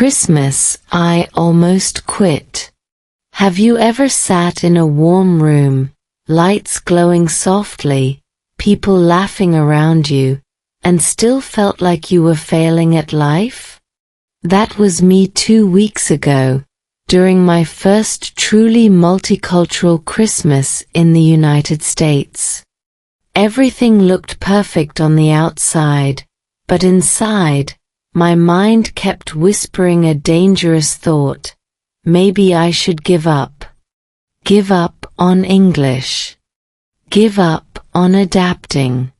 Christmas, I almost quit. Have you ever sat in a warm room, lights glowing softly, people laughing around you, and still felt like you were failing at life? That was me 2 weeks ago, during my first truly multicultural Christmas in the United States. Everything looked perfect on the outside, but inside, my mind kept whispering a dangerous thought: maybe I should give up. Give up on English. Give up on adapting.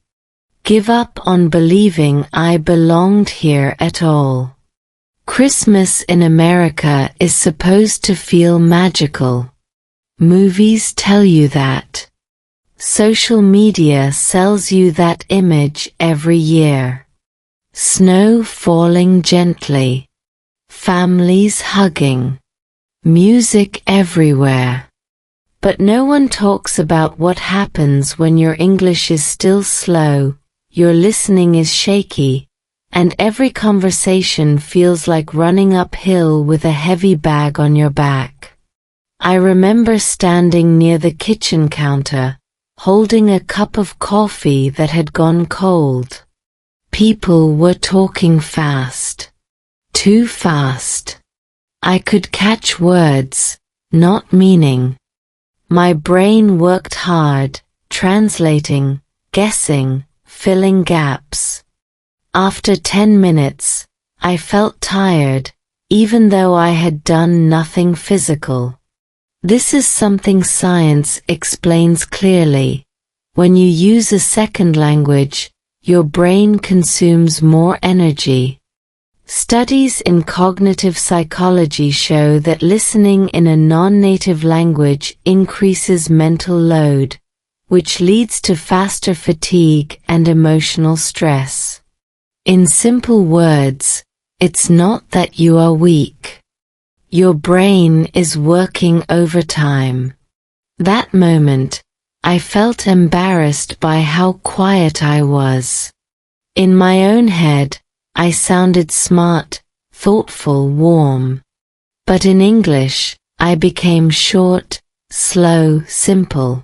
Give up on believing I belonged here at all. Christmas in America is supposed to feel magical. Movies tell you that. Social media sells you that image every year. Snow falling gently. Families hugging. Music everywhere. But no one talks about what happens when your English is still slow, your listening is shaky, and every conversation feels like running uphill with a heavy bag on your back. I remember standing near the kitchen counter, holding a cup of coffee that had gone cold. People were talking fast. Too fast. I could catch words, not meaning. My brain worked hard, translating, guessing, filling gaps. After 10 minutes, I felt tired, even though I had done nothing physical. This is something science explains clearly. When you use a second language, your brain consumes more energy. Studies in cognitive psychology show that listening in a non-native language increases mental load, which leads to faster fatigue and emotional stress. In simple words, it's not that you are weak. Your brain is working overtime. That moment, I felt embarrassed by how quiet I was. In my own head, I sounded smart, thoughtful, warm. But in English, I became short, slow, simple.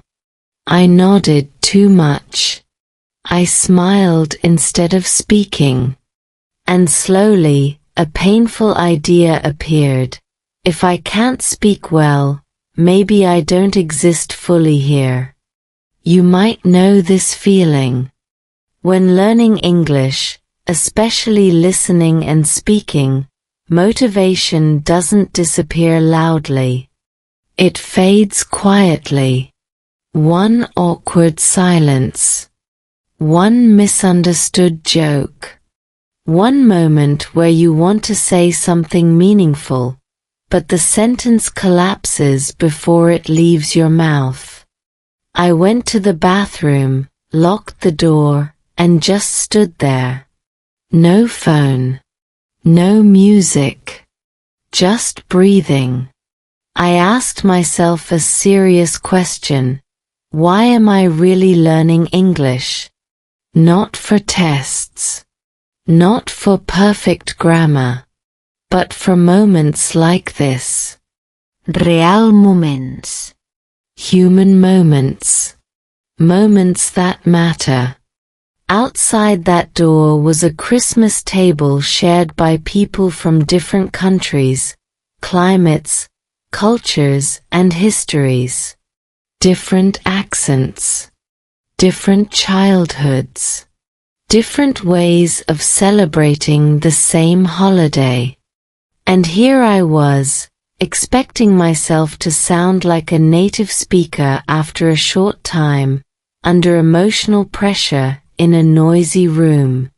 I nodded too much. I smiled instead of speaking. And slowly, a painful idea appeared. If I can't speak well, maybe I don't exist fully here. You might know this feeling. When learning English, especially listening and speaking, motivation doesn't disappear loudly. It fades quietly. One awkward silence. One misunderstood joke. One moment where you want to say something meaningful, but the sentence collapses before it leaves your mouth. I went to the bathroom, locked the door, and just stood there. No phone. No music. Just breathing. I asked myself a serious question. Why am I really learning English? Not for tests. Not for perfect grammar. But for moments like this. Real moments. Human moments. Moments that matter. Outside that door was a Christmas table shared by people from different countries, climates, cultures, and histories. Different accents. Different childhoods. Different ways of celebrating the same holiday. And here I was, expecting myself to sound like a native speaker after a short time, under emotional pressure in a noisy room.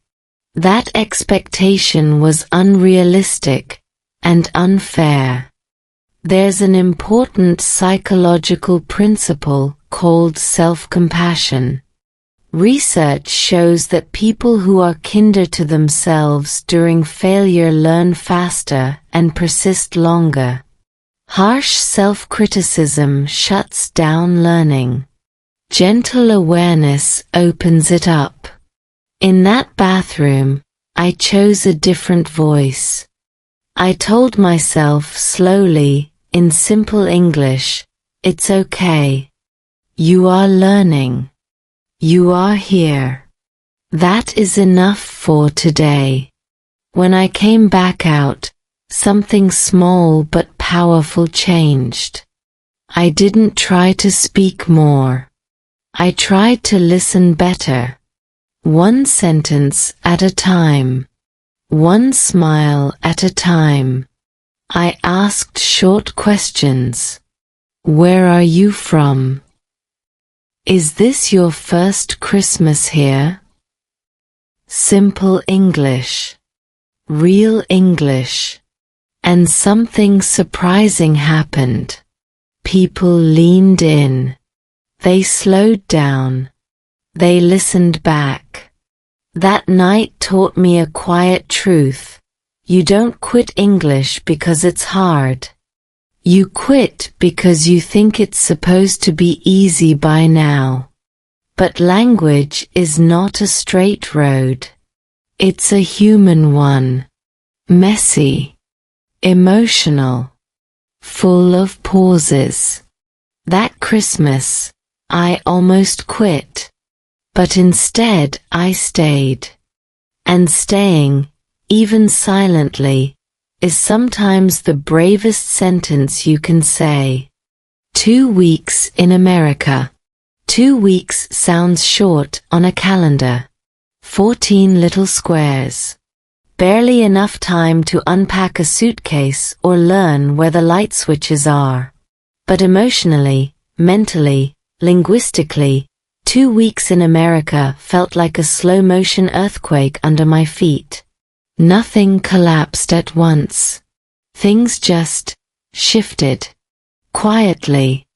That expectation was unrealistic and unfair. There's an important psychological principle called self-compassion. Research shows that people who are kinder to themselves during failure learn faster and persist longer. Harsh self-criticism shuts down learning. Gentle awareness opens it up. In that bathroom, I chose a different voice. I told myself slowly, in simple English, it's okay. You are learning. You are here. That is enough for today. When I came back out, something small but powerful changed. I didn't try to speak more. I tried to listen better. One sentence at a time. One smile at a time. I asked short questions. Where are you from? Is this your first Christmas here? Simple English. Real English. And something surprising happened. People leaned in. They slowed down. They listened back. That night taught me a quiet truth. You don't quit English because it's hard. You quit because you think it's supposed to be easy by now. But language is not a straight road. It's a human one. Messy. Emotional. Full of pauses. That Christmas, I almost quit. But instead I stayed. And staying, even silently, is sometimes the bravest sentence you can say. 2 weeks in America. 2 weeks sounds short on a calendar. 14 little squares. Barely enough time to unpack a suitcase or learn where the light switches are. But emotionally, mentally, linguistically, 2 weeks in America felt like a slow-motion earthquake under my feet. Nothing collapsed at once. Things just shifted. Quietly.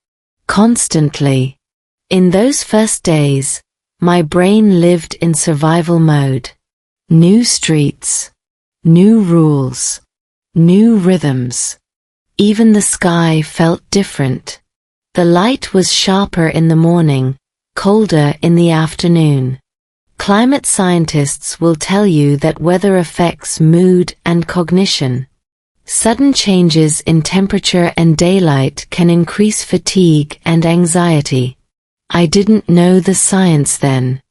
Constantly. In those first days, my brain lived in survival mode. New streets. New rules. New rhythms. Even the sky felt different. The light was sharper in the morning, colder in the afternoon. Climate scientists will tell you that weather affects mood and cognition. Sudden changes in temperature and daylight can increase fatigue and anxiety. I didn't know the science then.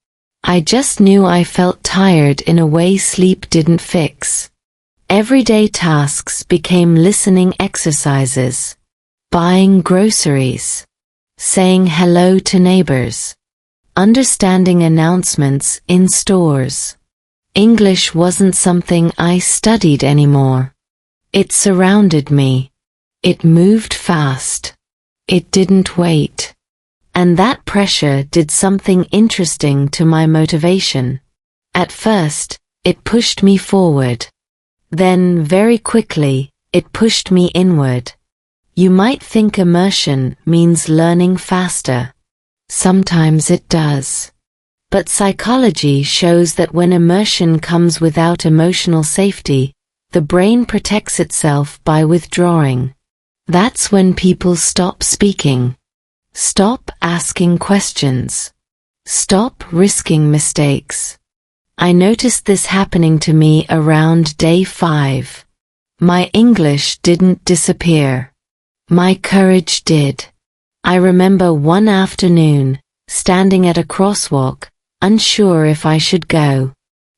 I just knew I felt tired in a way sleep didn't fix. Everyday tasks became listening exercises. Buying groceries. Saying hello to neighbors. Understanding announcements in stores. English wasn't something I studied anymore. It surrounded me. It moved fast. It didn't wait. And that pressure did something interesting to my motivation. At first, it pushed me forward. Then, very quickly, it pushed me inward. You might think immersion means learning faster. Sometimes it does. But psychology shows that when immersion comes without emotional safety, the brain protects itself by withdrawing. That's when people stop speaking. Stop asking questions. Stop risking mistakes. I noticed this happening to me around day 5. My English didn't disappear. My courage did. I remember one afternoon, standing at a crosswalk, unsure if I should go.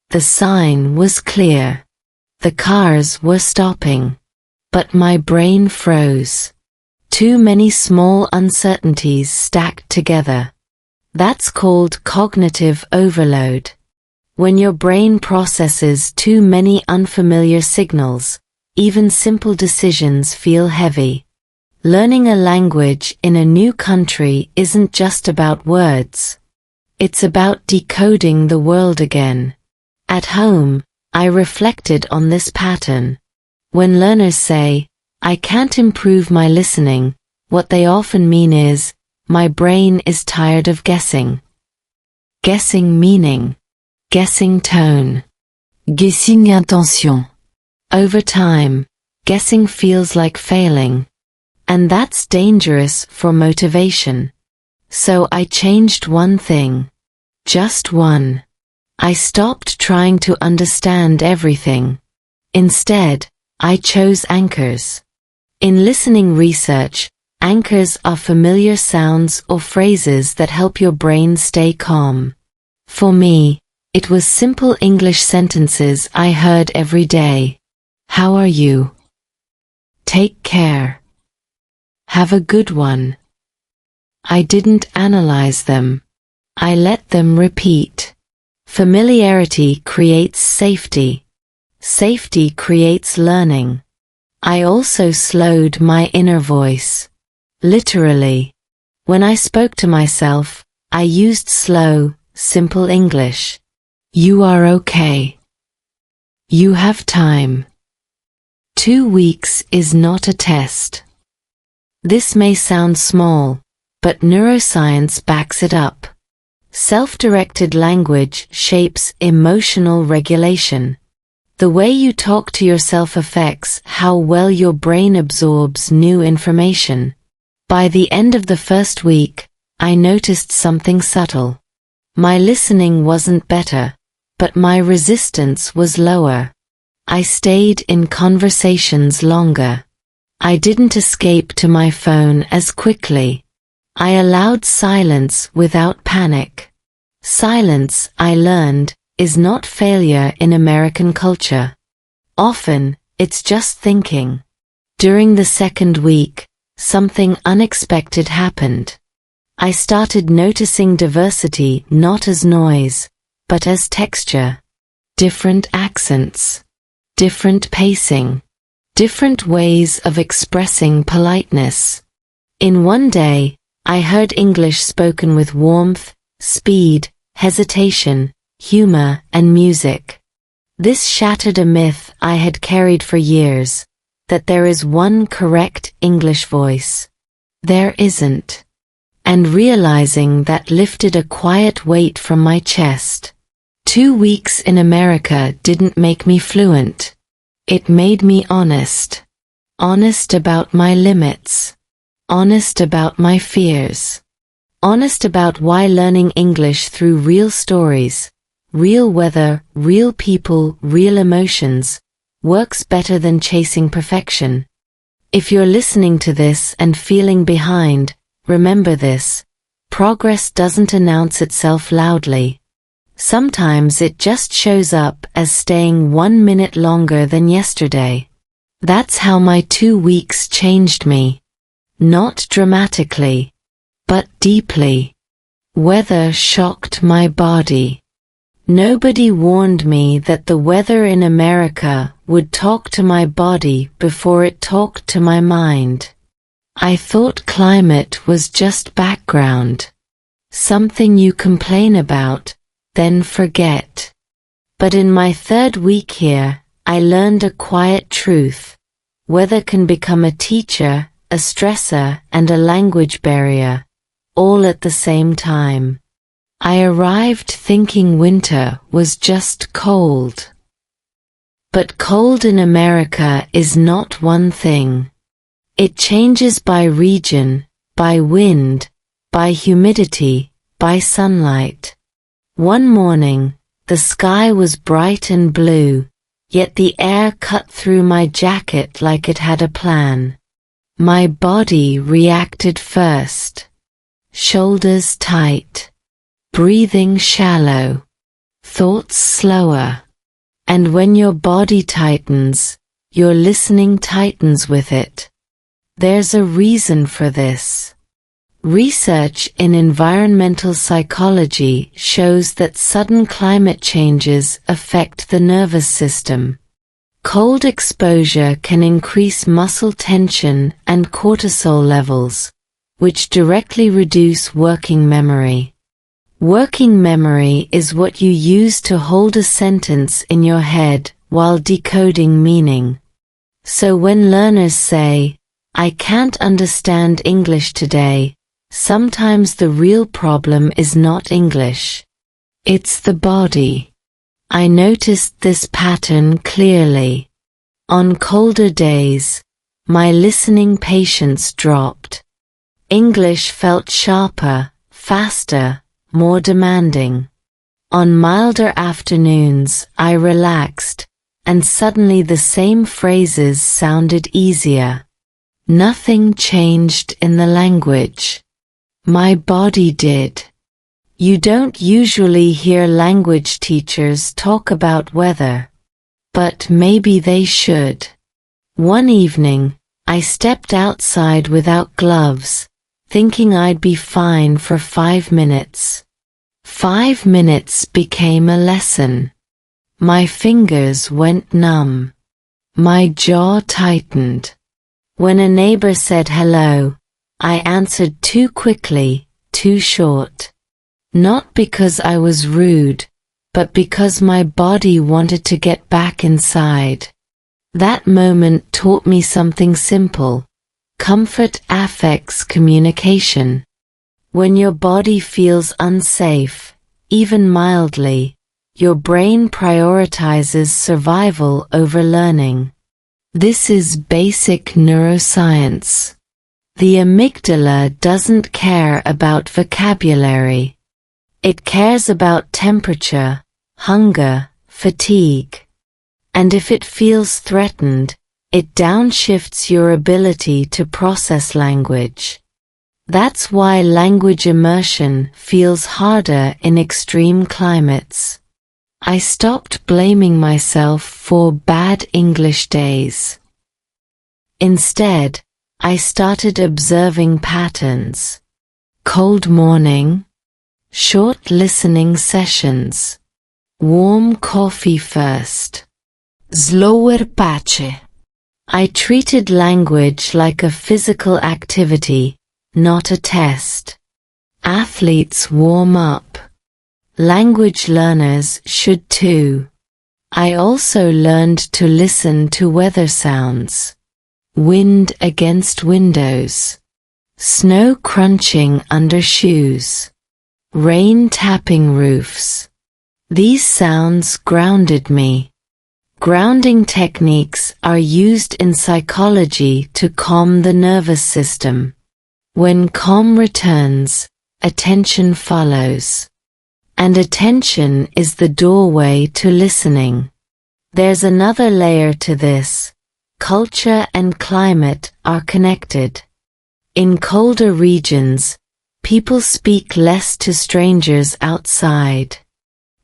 The sign was clear. The cars were stopping. But my brain froze. Too many small uncertainties stacked together. That's called cognitive overload. When your brain processes too many unfamiliar signals, even simple decisions feel heavy. Learning a language in a new country isn't just about words. It's about decoding the world again. At home, I reflected on this pattern. When learners say, "I can't improve my listening," what they often mean is, "My brain is tired of guessing." Guessing meaning. Guessing tone. Guessing intention. Over time, guessing feels like failing. And that's dangerous for motivation. So I changed one thing. Just one. I stopped trying to understand everything. Instead, I chose anchors. In listening research, anchors are familiar sounds or phrases that help your brain stay calm. For me, it was simple English sentences I heard every day. How are you? Take care. Have a good one. I didn't analyze them. I let them repeat. Familiarity creates safety. Safety creates learning. I also slowed my inner voice. Literally. When I spoke to myself, I used slow, simple English. You are okay. You have time. 2 weeks is not a test. This may sound small, but neuroscience backs it up. Self-directed language shapes emotional regulation. The way you talk to yourself affects how well your brain absorbs new information. By the end of the first week, I noticed something subtle. My listening wasn't better, but my resistance was lower. I stayed in conversations longer. I didn't escape to my phone as quickly. I allowed silence without panic. Silence, I learned, is not failure in American culture. Often, it's just thinking. During the second week, something unexpected happened. I started noticing diversity not as noise, but as texture. Different accents. Different pacing. Different ways of expressing politeness. In one day, I heard English spoken with warmth, speed, hesitation, humor, and music. This shattered a myth I had carried for years, that there is one correct English voice. There isn't. And realizing that lifted a quiet weight from my chest. 2 weeks in America didn't make me fluent. It made me honest. Honest about my limits. Honest about my fears. Honest about why learning English through real stories, real weather, real people, real emotions, works better than chasing perfection. If you're listening to this and feeling behind, remember this. Progress doesn't announce itself loudly. Sometimes it just shows up as staying 1 minute longer than yesterday. That's how my 2 weeks changed me. Not dramatically, but deeply. Weather shocked my body. Nobody warned me that the weather in America would talk to my body before it talked to my mind. I thought climate was just background. Something you complain about, then forget. But in my third week here, I learned a quiet truth. Weather can become a teacher, a stressor, and a language barrier, all at the same time. I arrived thinking winter was just cold. But cold in America is not one thing. It changes by region, by wind, by humidity, by sunlight. One morning, the sky was bright and blue, yet the air cut through my jacket like it had a plan. My body reacted first. Shoulders tight. Breathing shallow. Thoughts slower. And when your body tightens, your listening tightens with it. There's a reason for this. Research in environmental psychology shows that sudden climate changes affect the nervous system. Cold exposure can increase muscle tension and cortisol levels, which directly reduce working memory. Working memory is what you use to hold a sentence in your head while decoding meaning. So when learners say, "I can't understand English today," sometimes the real problem is not English. It's the body. I noticed this pattern clearly. On colder days, my listening patience dropped. English felt sharper, faster, more demanding. On milder afternoons, I relaxed, and suddenly the same phrases sounded easier. Nothing changed in the language. My body did. You don't usually hear language teachers talk about weather. But maybe they should. One evening, I stepped outside without gloves, thinking I'd be fine for 5 minutes. 5 minutes became a lesson. My fingers went numb. My jaw tightened. When a neighbor said hello, I answered too quickly, too short. Not because I was rude, but because my body wanted to get back inside. That moment taught me something simple. Comfort affects communication. When your body feels unsafe, even mildly, your brain prioritizes survival over learning. This is basic neuroscience. The amygdala doesn't care about vocabulary. It cares about temperature, hunger, fatigue. And if it feels threatened, it downshifts your ability to process language. That's why language immersion feels harder in extreme climates. I stopped blaming myself for bad English days. Instead, I started observing patterns. Cold morning, short listening sessions, warm coffee first, slower pace. I treated language like a physical activity, not a test. Athletes warm up. Language learners should too. I also learned to listen to weather sounds. Wind against windows. Snow crunching under shoes. Rain tapping roofs. These sounds grounded me. Grounding techniques are used in psychology to calm the nervous system. When calm returns, attention follows. And attention is the doorway to listening. There's another layer to this. Culture and climate are connected. In colder regions, people speak less to strangers outside.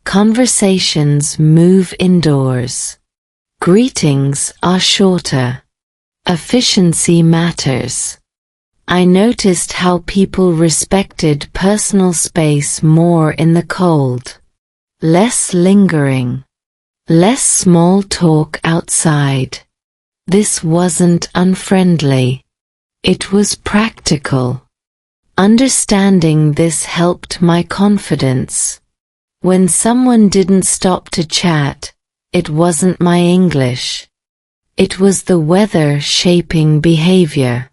Conversations move indoors. Greetings are shorter. Efficiency matters. I noticed how people respected personal space more in the cold. Less lingering. Less small talk outside. This wasn't unfriendly. It was practical. Understanding this helped my confidence. When someone didn't stop to chat, it wasn't my English. It was the weather shaping behavior.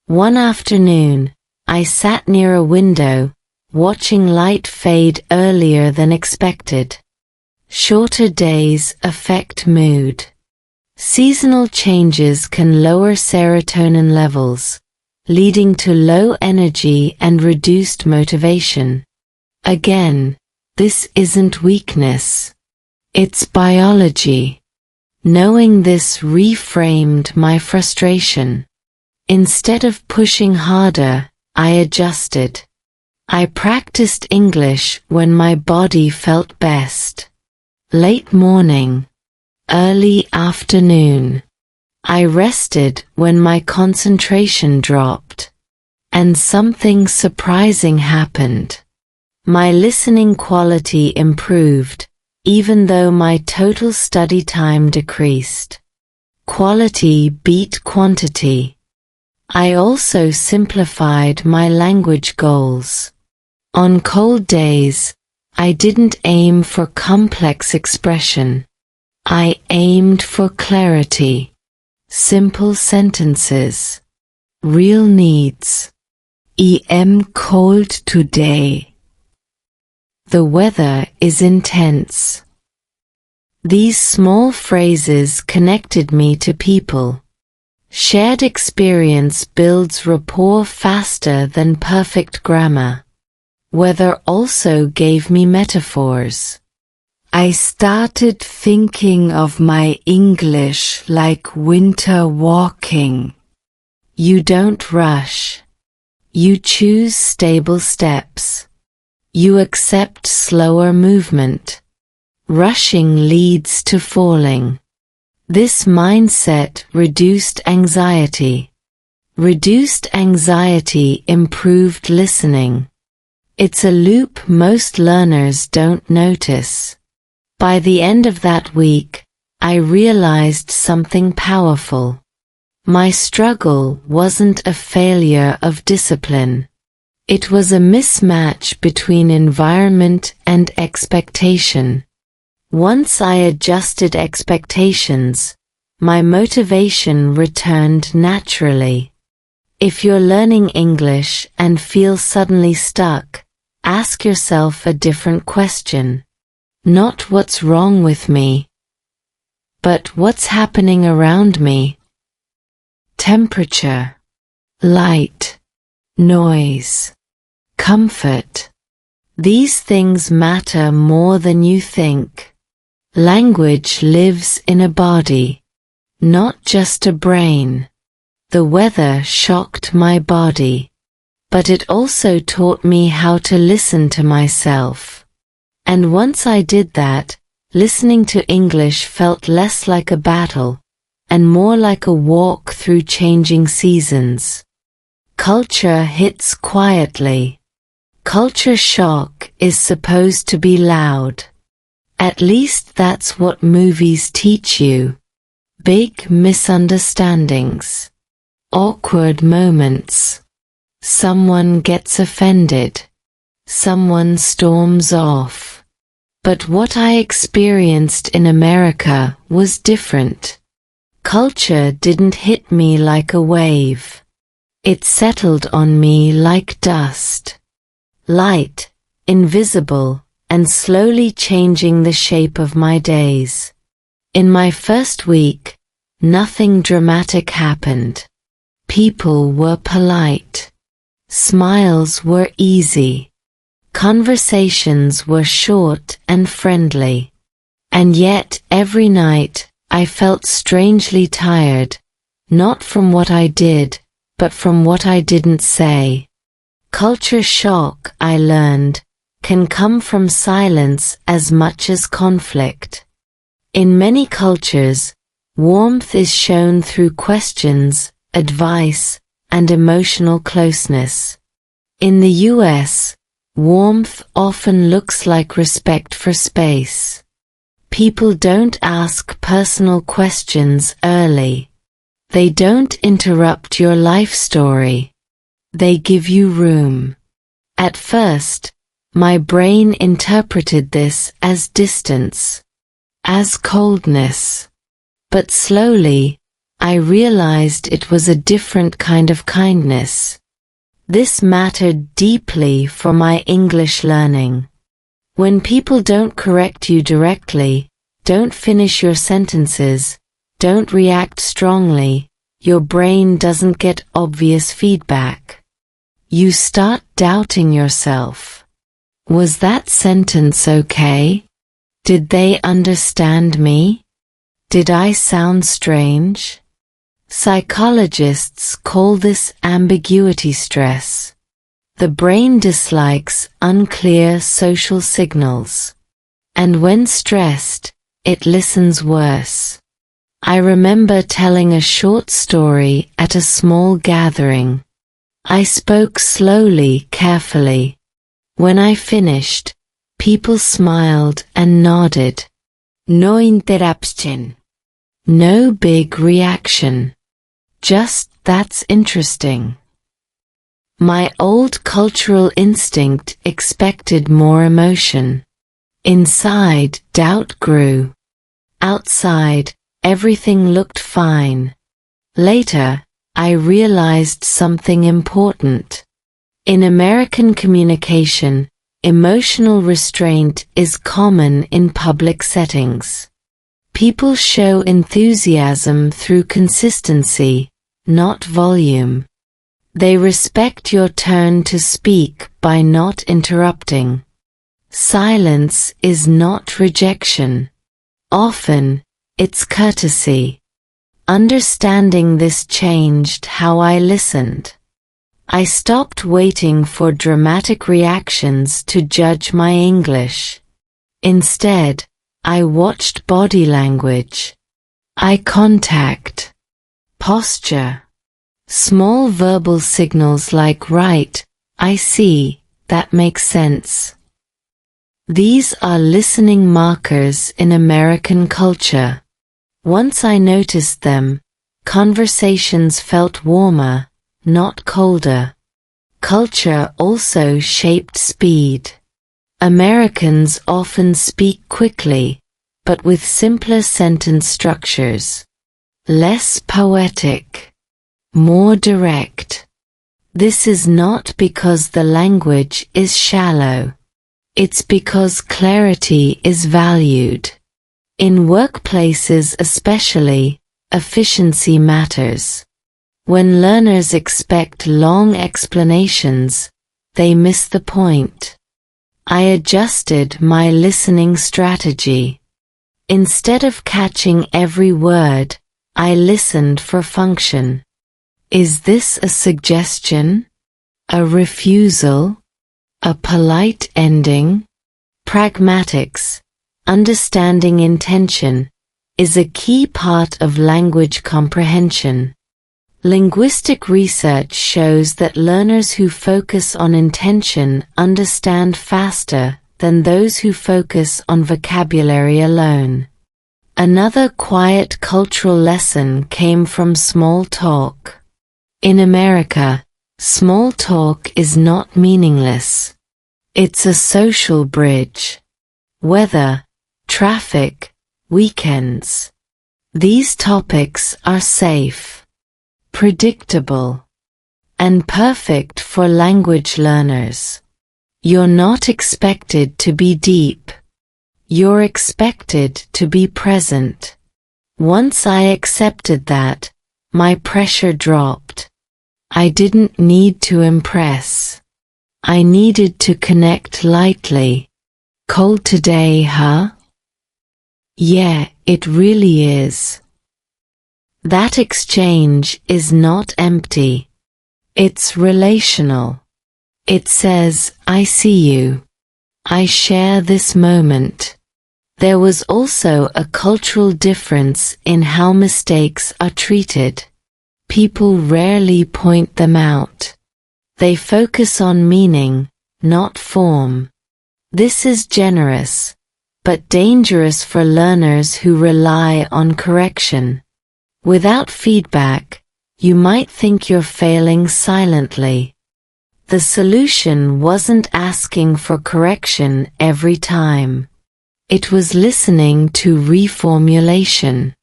One afternoon, I sat near a window, watching light fade earlier than expected. Shorter days affect mood. Seasonal changes can lower serotonin levels, leading to low energy and reduced motivation. Again, this isn't weakness. It's biology. Knowing this reframed my frustration. Instead of pushing harder, I adjusted. I practiced English when my body felt best. Late morning. Early afternoon. I rested when my concentration dropped. And something surprising happened. My listening quality improved, even though my total study time decreased. Quality beat quantity. I also simplified my language goals. On cold days, I didn't aim for complex expression. I aimed for clarity. Simple sentences. Real needs. I'm cold today. The weather is intense. These small phrases connected me to people. Shared experience builds rapport faster than perfect grammar. Weather also gave me metaphors. I started thinking of my English like winter walking. You don't rush. You choose stable steps. You accept slower movement. Rushing leads to falling. This mindset reduced anxiety. Reduced anxiety improved listening. It's a loop most learners don't notice. By the end of that week, I realized something powerful. My struggle wasn't a failure of discipline. It was a mismatch between environment and expectation. Once I adjusted expectations, my motivation returned naturally. If you're learning English and feel suddenly stuck, ask yourself a different question. Not what's wrong with me, but what's happening around me. Temperature, light, noise, comfort. These things matter more than you think. Language lives in a body, not just a brain. The weather shocked my body, but it also taught me how to listen to myself. And once I did that, listening to English felt less like a battle, and more like a walk through changing seasons. Culture hits quietly. Culture shock is supposed to be loud. At least that's what movies teach you. Big misunderstandings. Awkward moments. Someone gets offended. Someone storms off. But what I experienced in America was different. Culture didn't hit me like a wave. It settled on me like dust. Light, invisible, and slowly changing the shape of my days. In my first week, nothing dramatic happened. People were polite. Smiles were easy. Conversations were short and friendly. And yet, every night, I felt strangely tired, not from what I did, but from what I didn't say. Culture shock, I learned, can come from silence as much as conflict. In many cultures, warmth is shown through questions, advice, and emotional closeness. In the US, warmth often looks like respect for space. People don't ask personal questions early. They don't interrupt your life story. They give you room. At first, my brain interpreted this as distance, as coldness. But slowly, I realized it was a different kind of kindness. This mattered deeply for my English learning. When people don't correct you directly, don't finish your sentences, don't react strongly, your brain doesn't get obvious feedback. You start doubting yourself. Was that sentence okay? Did they understand me? Did I sound strange? Psychologists call this ambiguity stress. The brain dislikes unclear social signals. And when stressed, it listens worse. I remember telling a short story at a small gathering. I spoke slowly, carefully. When I finished, people smiled and nodded. No interruption. No big reaction. Just, that's interesting. My old cultural instinct expected more emotion. Inside, doubt grew. Outside, everything looked fine. Later, I realized something important. In American communication, emotional restraint is common in public settings. People show enthusiasm through consistency, not volume. They respect your turn to speak by not interrupting. Silence is not rejection. Often, it's courtesy. Understanding this changed how I listened. I stopped waiting for dramatic reactions to judge my English. Instead, I watched body language, eye contact, posture, small verbal signals like right, I see, that makes sense. These are listening markers in American culture. Once I noticed them, conversations felt warmer, not colder. Culture also shaped speed. Americans often speak quickly, but with simpler sentence structures. Less poetic. More direct. This is not because the language is shallow. It's because clarity is valued. In workplaces especially, efficiency matters. When learners expect long explanations, they miss the point. I adjusted my listening strategy. Instead of catching every word, I listened for function. Is this a suggestion? A refusal? A polite ending? Pragmatics, understanding intention, is a key part of language comprehension. Linguistic research shows that learners who focus on intention understand faster than those who focus on vocabulary alone. Another quiet cultural lesson came from small talk. In America, small talk is not meaningless. It's a social bridge. Weather, traffic, weekends. These topics are safe, predictable, and perfect for language learners. You're not expected to be deep. You're expected to be present. Once I accepted that, my pressure dropped. I didn't need to impress. I needed to connect lightly. Cold today, huh? Yeah, it really is. That exchange is not empty. It's relational. It says, I see you. I share this moment. There was also a cultural difference in how mistakes are treated. People rarely point them out. They focus on meaning, not form. This is generous, but dangerous for learners who rely on correction. Without feedback, you might think you're failing silently. The solution wasn't asking for correction every time. It was listening to reformulation.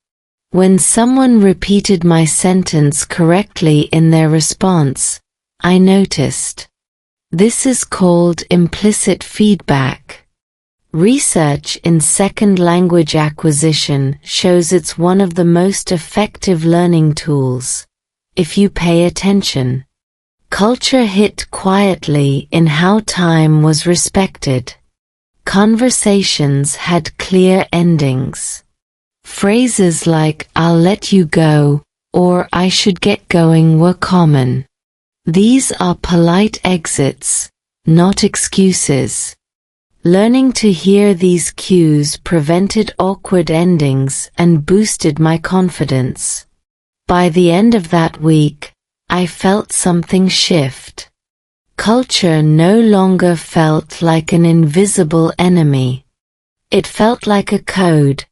When someone repeated my sentence correctly in their response, I noticed. This is called implicit feedback. Research in second language acquisition shows it's one of the most effective learning tools, if you pay attention. Culture hit quietly in how time was respected. Conversations had clear endings. Phrases like "I'll let you go" or "I should get going" were common. These are polite exits, not excuses. Learning to hear these cues prevented awkward endings and boosted my confidence. By the end of that week, I felt something shift. Culture no longer felt like an invisible enemy. It felt like a code,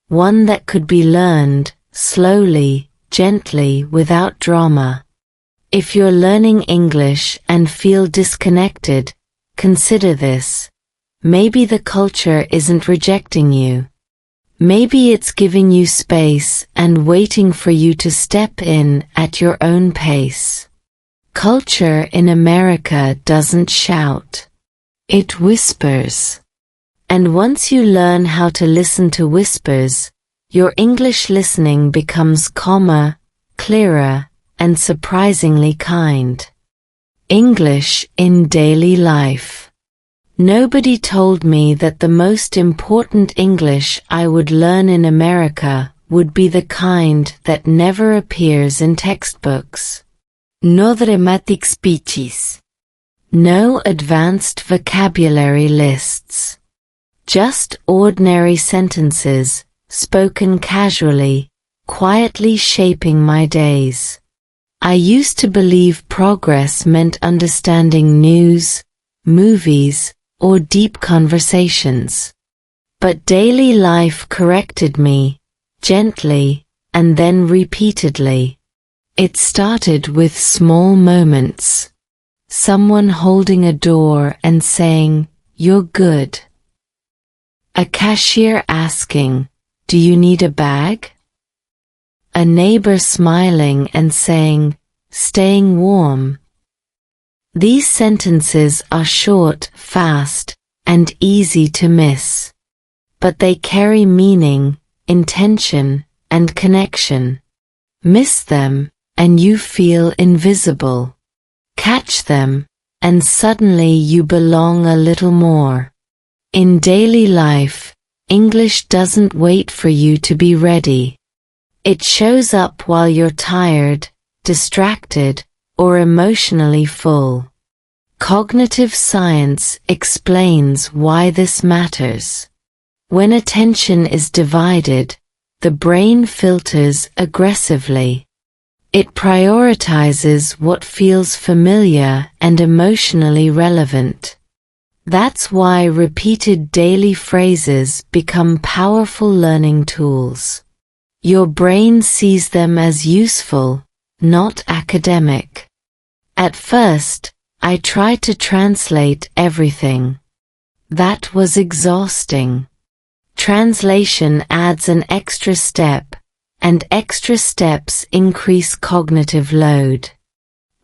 one that could be learned, slowly, gently, without drama. If you're learning English and feel disconnected, consider this. Maybe the culture isn't rejecting you. Maybe it's giving you space and waiting for you to step in at your own pace. Culture in America doesn't shout. It whispers. And once you learn how to listen to whispers, your English listening becomes calmer, clearer, and surprisingly kind. English in daily life. Nobody told me that the most important English I would learn in America would be the kind that never appears in textbooks. No dramatic speeches. No advanced vocabulary lists. Just ordinary sentences, spoken casually, quietly shaping my days. I used to believe progress meant understanding news, movies, or deep conversations. But daily life corrected me, gently, and then repeatedly. It started with small moments. Someone holding a door and saying, "You're good." A cashier asking, "Do you need a bag?" A neighbor smiling and saying, "Staying warm." These sentences are short, fast, and easy to miss. But they carry meaning, intention, and connection. Miss them, and you feel invisible. Catch them, and suddenly you belong a little more. In daily life, English doesn't wait for you to be ready. It shows up while you're tired, distracted, or emotionally full. Cognitive science explains why this matters. When attention is divided, the brain filters aggressively. It prioritizes what feels familiar and emotionally relevant. That's why repeated daily phrases become powerful learning tools. Your brain sees them as useful, not academic. At first, I tried to translate everything. That was exhausting. Translation adds an extra step, and extra steps increase cognitive load.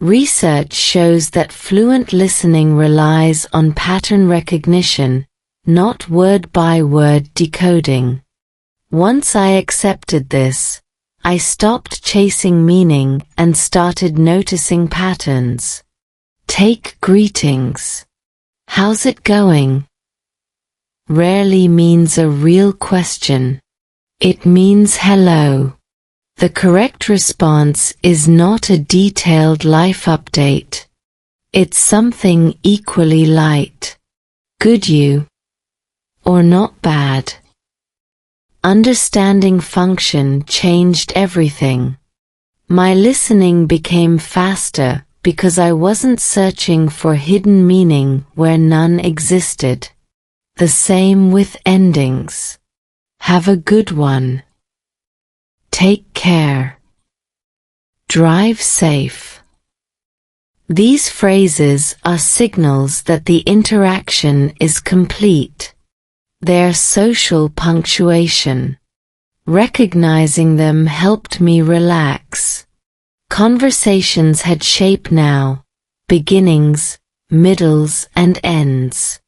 Research shows that fluent listening relies on pattern recognition, not word-by-word decoding. Once I accepted this, I stopped chasing meaning and started noticing patterns. Take greetings. "How's it going?" Rarely means a real question. It means hello. The correct response is not a detailed life update. It's something equally light. "Good you?" or "Not bad." Understanding function changed everything. My listening became faster because I wasn't searching for hidden meaning where none existed. The same with endings. "Have a good one." "Take care." "Drive safe." These phrases are signals that the interaction is complete. They're social punctuation. Recognizing them helped me relax. Conversations had shape now, beginnings, middles, and ends.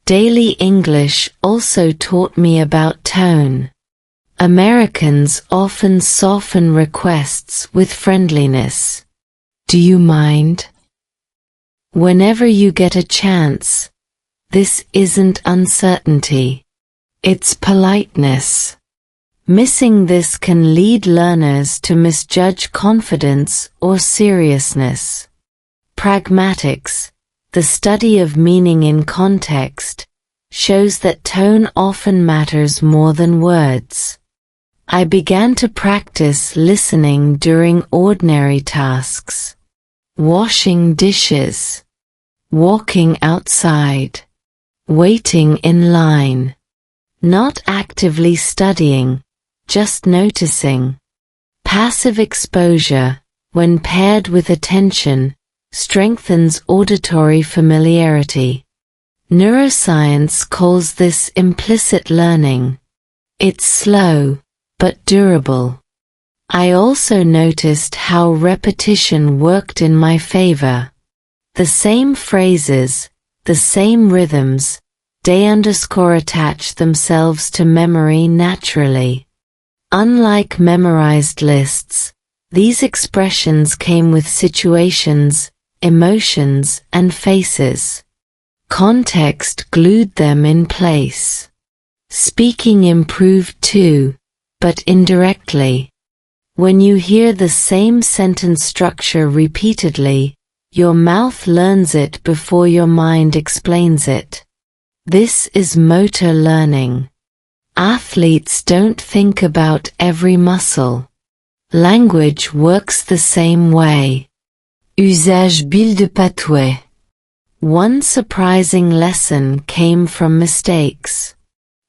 Daily English also taught me about tone. Americans often soften requests with friendliness. "Do you mind?" Whenever you get a chance. This isn't uncertainty. It's politeness. Missing this can lead learners to misjudge confidence or seriousness. Pragmatics, the study of meaning in context, shows that tone often matters more than words. I began to practice listening during ordinary tasks. Washing dishes. Walking outside. Waiting in line. Not actively studying, just noticing. Passive exposure, when paired with attention, strengthens auditory familiarity. Neuroscience calls this implicit learning. It's slow, but durable. I also noticed how repetition worked in my favor. The same phrases, the same rhythms, they attach themselves to memory naturally. Unlike memorized lists, these expressions came with situations, emotions, and faces. Context glued them in place. Speaking improved too, but indirectly. When you hear the same sentence structure repeatedly, your mouth learns it before your mind explains it. This is motor learning. Athletes don't think about every muscle. Language works the same way. Usage bil de patouet. One surprising lesson came from mistakes.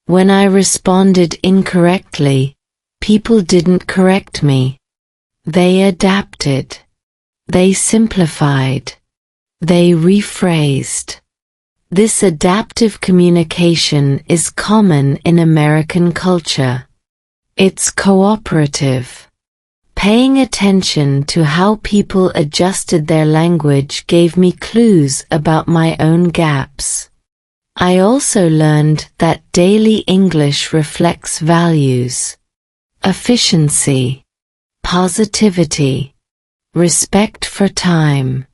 When I responded incorrectly, people didn't correct me. They adapted. They simplified. They rephrased. This adaptive communication is common in American culture. It's cooperative. Paying attention to how people adjusted their language gave me clues about my own gaps. I also learned that daily English reflects values: efficiency, positivity, respect for time.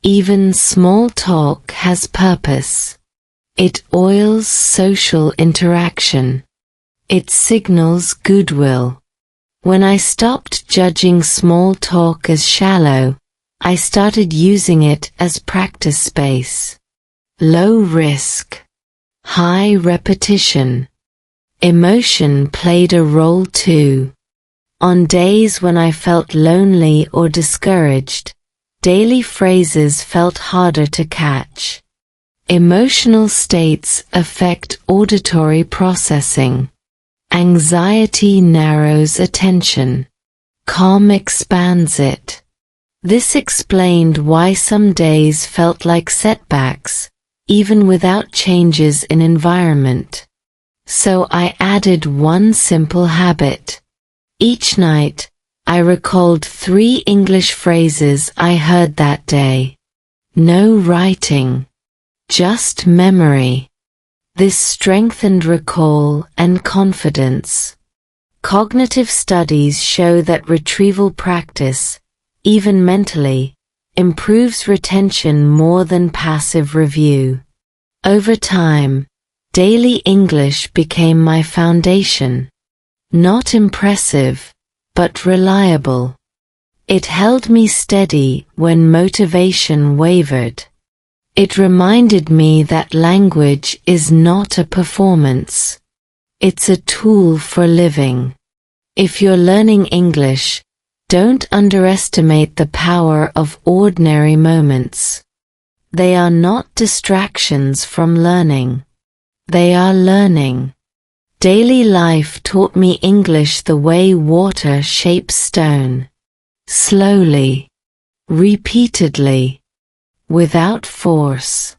Even small talk has purpose. It oils social interaction. It signals goodwill. When I stopped judging small talk as shallow, I started using it as practice space. Low risk. High repetition. Emotion played a role too. On days when I felt lonely or discouraged, daily phrases felt harder to catch. Emotional states affect auditory processing. Anxiety narrows attention. Calm expands it. This explained why some days felt like setbacks, even without changes in environment. So I added one simple habit. Each night, I recalled 3 English phrases I heard that day. No writing. Just memory. This strengthened recall and confidence. Cognitive studies show that retrieval practice, even mentally, improves retention more than passive review. Over time, daily English became my foundation. Not impressive, but reliable. It held me steady when motivation wavered. It reminded me that language is not a performance. It's a tool for living. If you're learning English, don't underestimate the power of ordinary moments. They are not distractions from learning. They are learning. Daily life taught me English the way water shapes stone. Slowly. Repeatedly. Without force.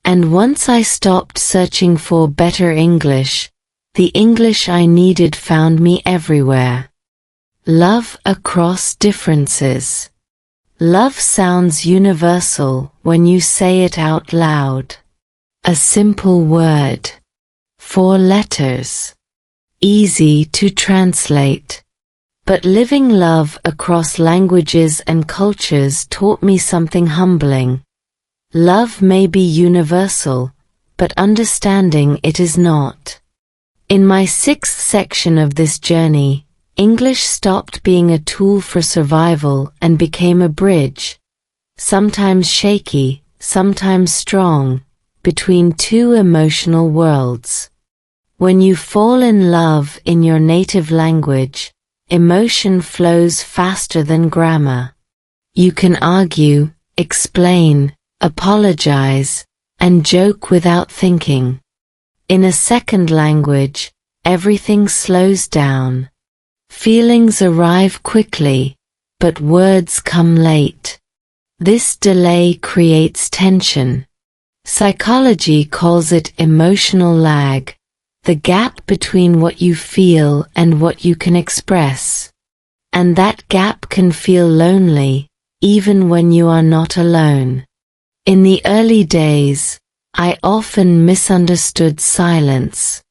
And once I stopped searching for better English, the English I needed found me everywhere. Love across differences. Love sounds universal when you say it out loud. A simple word. 4 letters. Easy to translate. But living love across languages and cultures taught me something humbling. Love may be universal, but understanding it is not. In my 6th section of this journey, English stopped being a tool for survival and became a bridge, sometimes shaky, sometimes strong, between 2 emotional worlds. When you fall in love in your native language, emotion flows faster than grammar. You can argue, explain, apologize, and joke without thinking. In a second language, everything slows down. Feelings arrive quickly, but words come late. This delay creates tension. Psychology calls it emotional lag, the gap between what you feel and what you can express. And that gap can feel lonely, even when you are not alone. In the early days, I often misunderstood silence.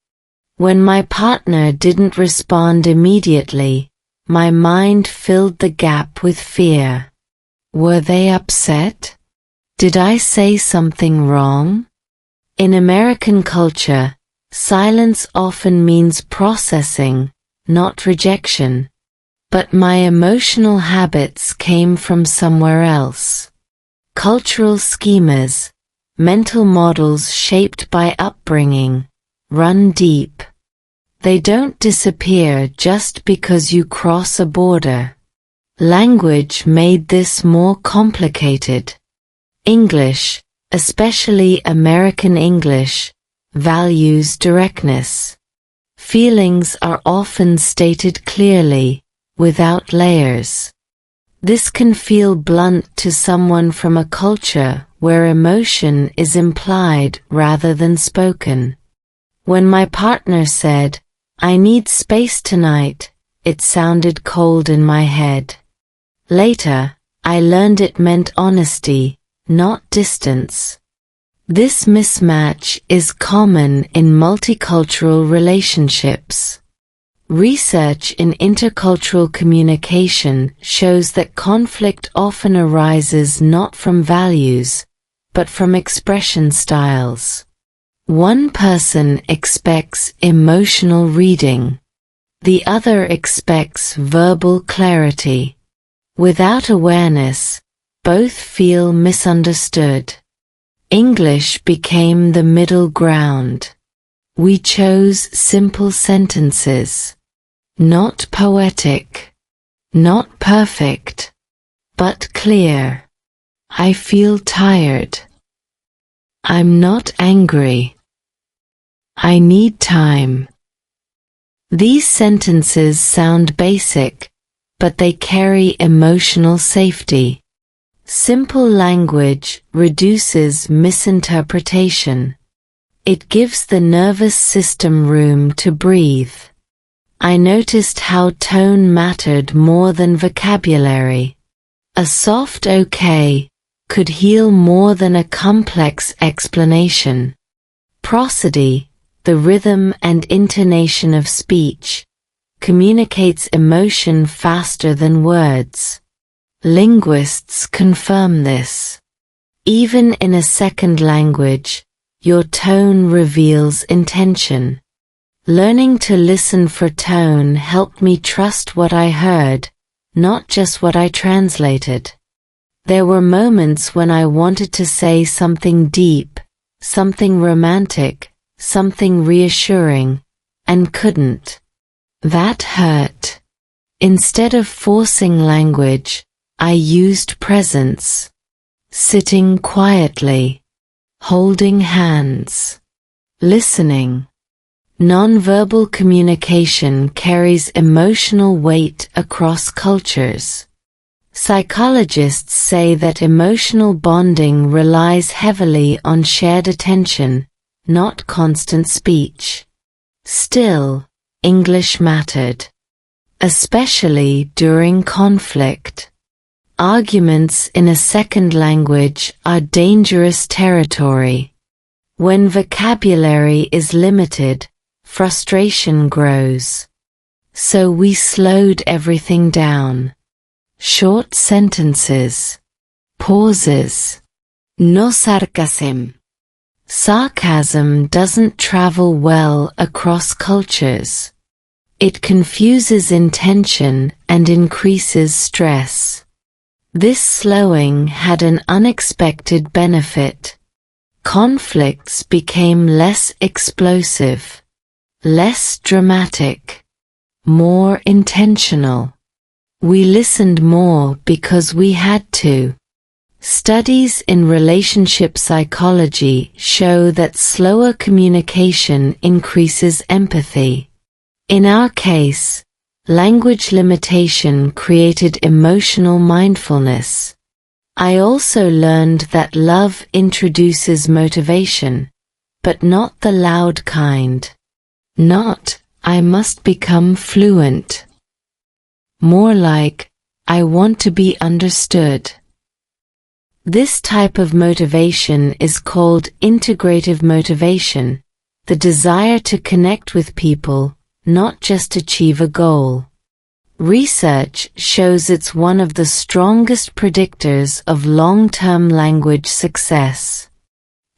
When my partner didn't respond immediately, my mind filled the gap with fear. Were they upset? Did I say something wrong? In American culture, silence often means processing, not rejection. But my emotional habits came from somewhere else. Cultural schemas, mental models shaped by upbringing, run deep. They don't disappear just because you cross a border. Language made this more complicated. English, especially American English, values directness. Feelings are often stated clearly, without layers. This can feel blunt to someone from a culture where emotion is implied rather than spoken. When my partner said, "I need space tonight," it sounded cold in my head. Later, I learned it meant honesty, not distance. This mismatch is common in multicultural relationships. Research in intercultural communication shows that conflict often arises not from values, but from expression styles. One person expects emotional reading. The other expects verbal clarity. Without awareness, both feel misunderstood. English became the middle ground. We chose simple sentences. Not poetic, not perfect, but clear. I feel tired. I'm not angry. I need time. These sentences sound basic, but they carry emotional safety. Simple language reduces misinterpretation. It gives the nervous system room to breathe. I noticed how tone mattered more than vocabulary. A soft "okay" could heal more than a complex explanation. Prosody, the rhythm and intonation of speech, communicates emotion faster than words. Linguists confirm this. Even in a second language, your tone reveals intention. Learning to listen for tone helped me trust what I heard, not just what I translated. There were moments when I wanted to say something deep, something romantic, something reassuring, and couldn't. That hurt. Instead of forcing language, I used presence. Sitting quietly. Holding hands. Listening. Nonverbal communication carries emotional weight across cultures. Psychologists say that emotional bonding relies heavily on shared attention, not constant speech. Still, English mattered. Especially during conflict. Arguments in a second language are dangerous territory. When vocabulary is limited, frustration grows. So we slowed everything down. Short sentences. Pauses. No sarcasm. Sarcasm doesn't travel well across cultures. It confuses intention and increases stress. This slowing had an unexpected benefit. Conflicts became less explosive. Less dramatic. More intentional. We listened more because we had to. Studies in relationship psychology show that slower communication increases empathy. In our case, language limitation created emotional mindfulness. I also learned that love introduces motivation, but not the loud kind. Not, "I must become fluent." More like, "I want to be understood." This type of motivation is called integrative motivation, the desire to connect with people, not just achieve a goal. Research shows it's one of the strongest predictors of long-term language success.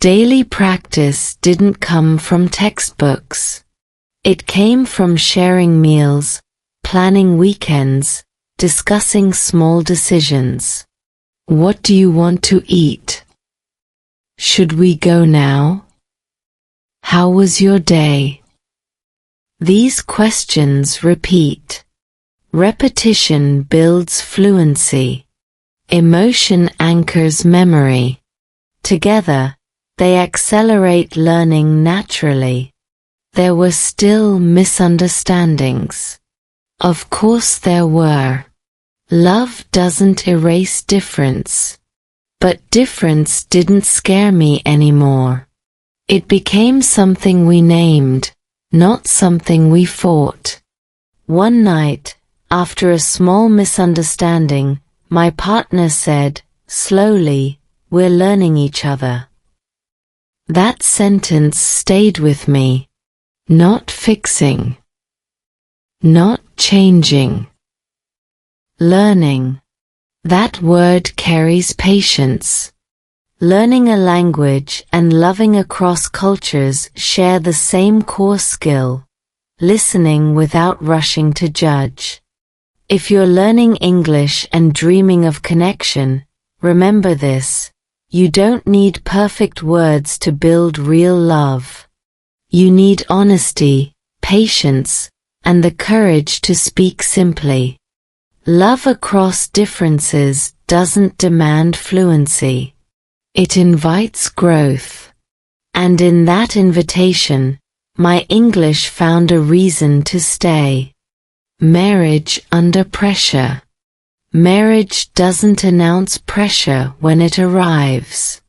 Daily practice didn't come from textbooks. It came from sharing meals, planning weekends, discussing small decisions. What do you want to eat? Should we go now? How was your day? These questions repeat. Repetition builds fluency. Emotion anchors memory. Together, they accelerate learning naturally. There were still misunderstandings. Of course there were. Love doesn't erase difference. But difference didn't scare me anymore. It became something we named, not something we fought. One night, after a small misunderstanding, my partner said, slowly, "We're learning each other." That sentence stayed with me. Not fixing. Not changing. Learning. That word carries patience. Learning a language and loving across cultures share the same core skill, listening without rushing to judge. If you're learning English and dreaming of connection, remember this: you don't need perfect words to build real love. You need honesty, patience, and the courage to speak simply. Love across differences doesn't demand fluency. It invites growth. And in that invitation, my English found a reason to stay. Marriage under pressure. Marriage doesn't announce pressure when it arrives.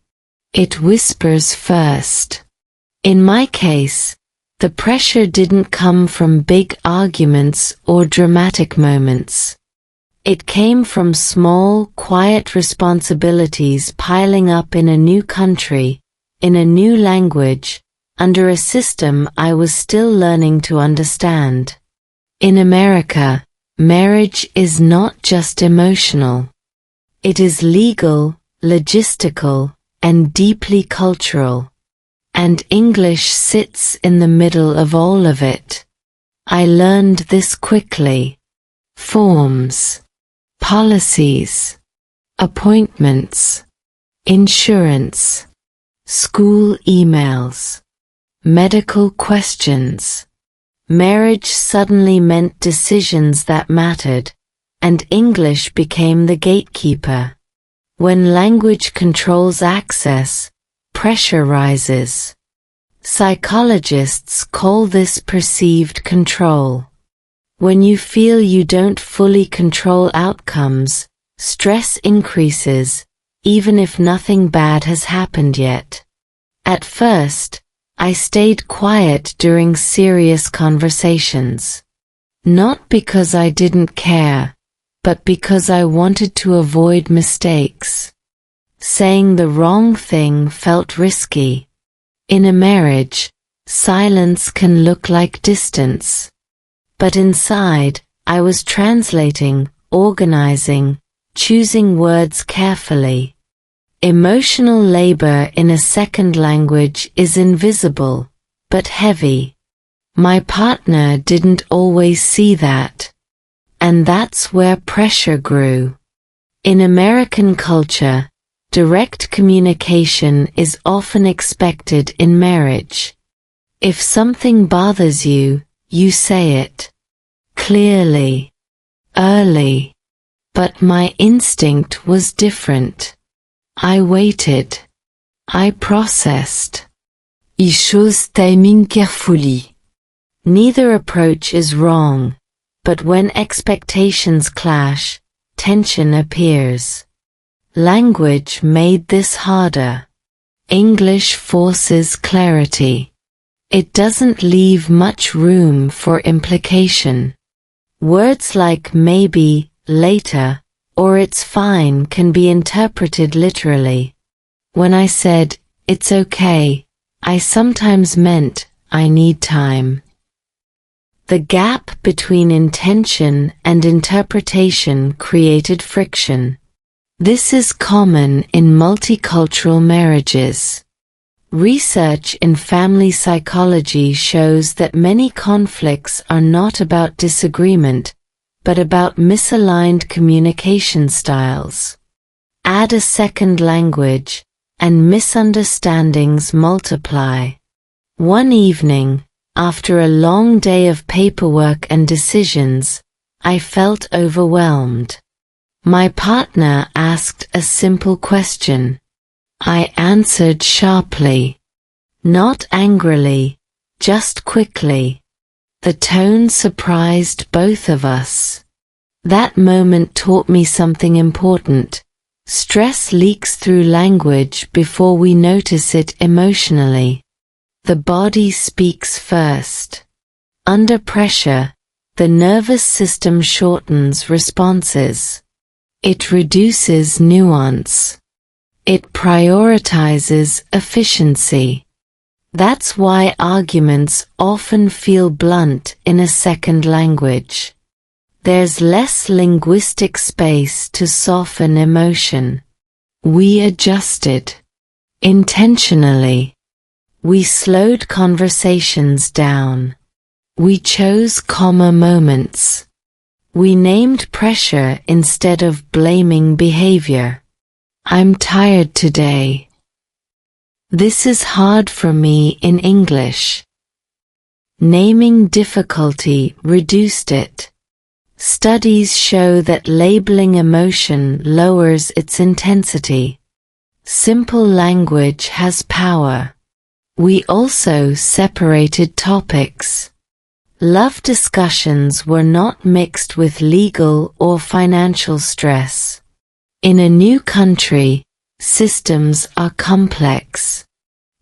It whispers first. In my case, the pressure didn't come from big arguments or dramatic moments. It came from small, quiet responsibilities piling up in a new country, in a new language, under a system I was still learning to understand. In America, marriage is not just emotional. It is legal, logistical, and deeply cultural. And English sits in the middle of all of it. I learned this quickly. Forms. Policies. Appointments. Insurance. School emails. Medical questions. Marriage suddenly meant decisions that mattered, and English became the gatekeeper. When language controls access, pressure rises. Psychologists call this perceived control. When you feel you don't fully control outcomes, stress increases, even if nothing bad has happened yet. At first, I stayed quiet during serious conversations. Not because I didn't care, but because I wanted to avoid mistakes. Saying the wrong thing felt risky. In a marriage, silence can look like distance. But inside, I was translating, organizing, choosing words carefully. Emotional labor in a second language is invisible, but heavy. My partner didn't always see that. And that's where pressure grew. In American culture, direct communication is often expected in marriage. If something bothers you, you say it. Clearly. Early. But my instinct was different. I waited. I processed. I chose timing carefully. Neither approach is wrong, but when expectations clash, tension appears. Language made this harder. English forces clarity. It doesn't leave much room for implication. Words like maybe, later, or it's fine can be interpreted literally. When I said, it's okay, I sometimes meant, I need time. The gap between intention and interpretation created friction. This is common in multicultural marriages. Research in family psychology shows that many conflicts are not about disagreement, but about misaligned communication styles. Add a second language, and misunderstandings multiply. One evening, after a long day of paperwork and decisions, I felt overwhelmed. My partner asked a simple question. I answered sharply. Not angrily, just quickly. The tone surprised both of us. That moment taught me something important. Stress leaks through language before we notice it emotionally. The body speaks first. Under pressure, the nervous system shortens responses. It reduces nuance. It prioritizes efficiency. That's why arguments often feel blunt in a second language. There's less linguistic space to soften emotion. We adjusted. Intentionally. We slowed conversations down. We chose calmer moments. We named pressure instead of blaming behavior. I'm tired today. This is hard for me in English. Naming difficulty reduced it. Studies show that labeling emotion lowers its intensity. Simple language has power. We also separated topics. Love discussions were not mixed with legal or financial stress. In a new country, systems are complex.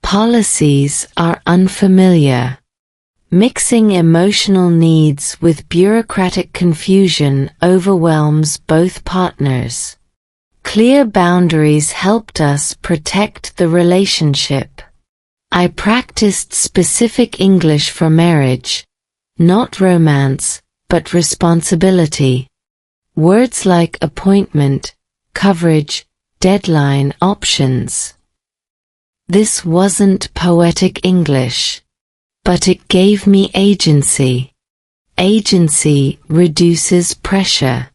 Policies are unfamiliar. Mixing emotional needs with bureaucratic confusion overwhelms both partners. Clear boundaries helped us protect the relationship. I practiced specific English for marriage, not romance, but responsibility. Words like appointment, coverage, deadline, options. This wasn't poetic English, but it gave me agency. Agency reduces pressure.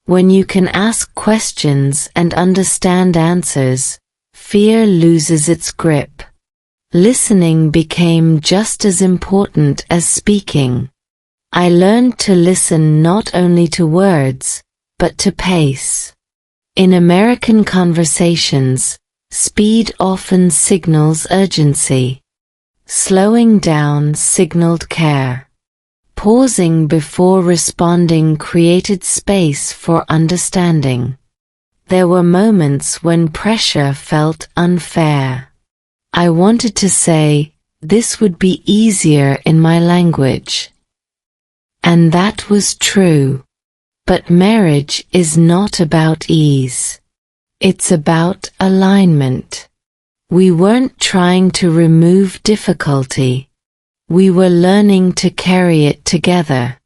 When you can ask questions and understand answers, fear loses its grip. Listening became just as important as speaking. I learned to listen not only to words, but to pace. In American conversations, speed often signals urgency. Slowing down signaled care. Pausing before responding created space for understanding. There were moments when pressure felt unfair. I wanted to say, this would be easier in my language. And that was true. But marriage is not about ease. It's about alignment. We weren't trying to remove difficulty. We were learning to carry it together.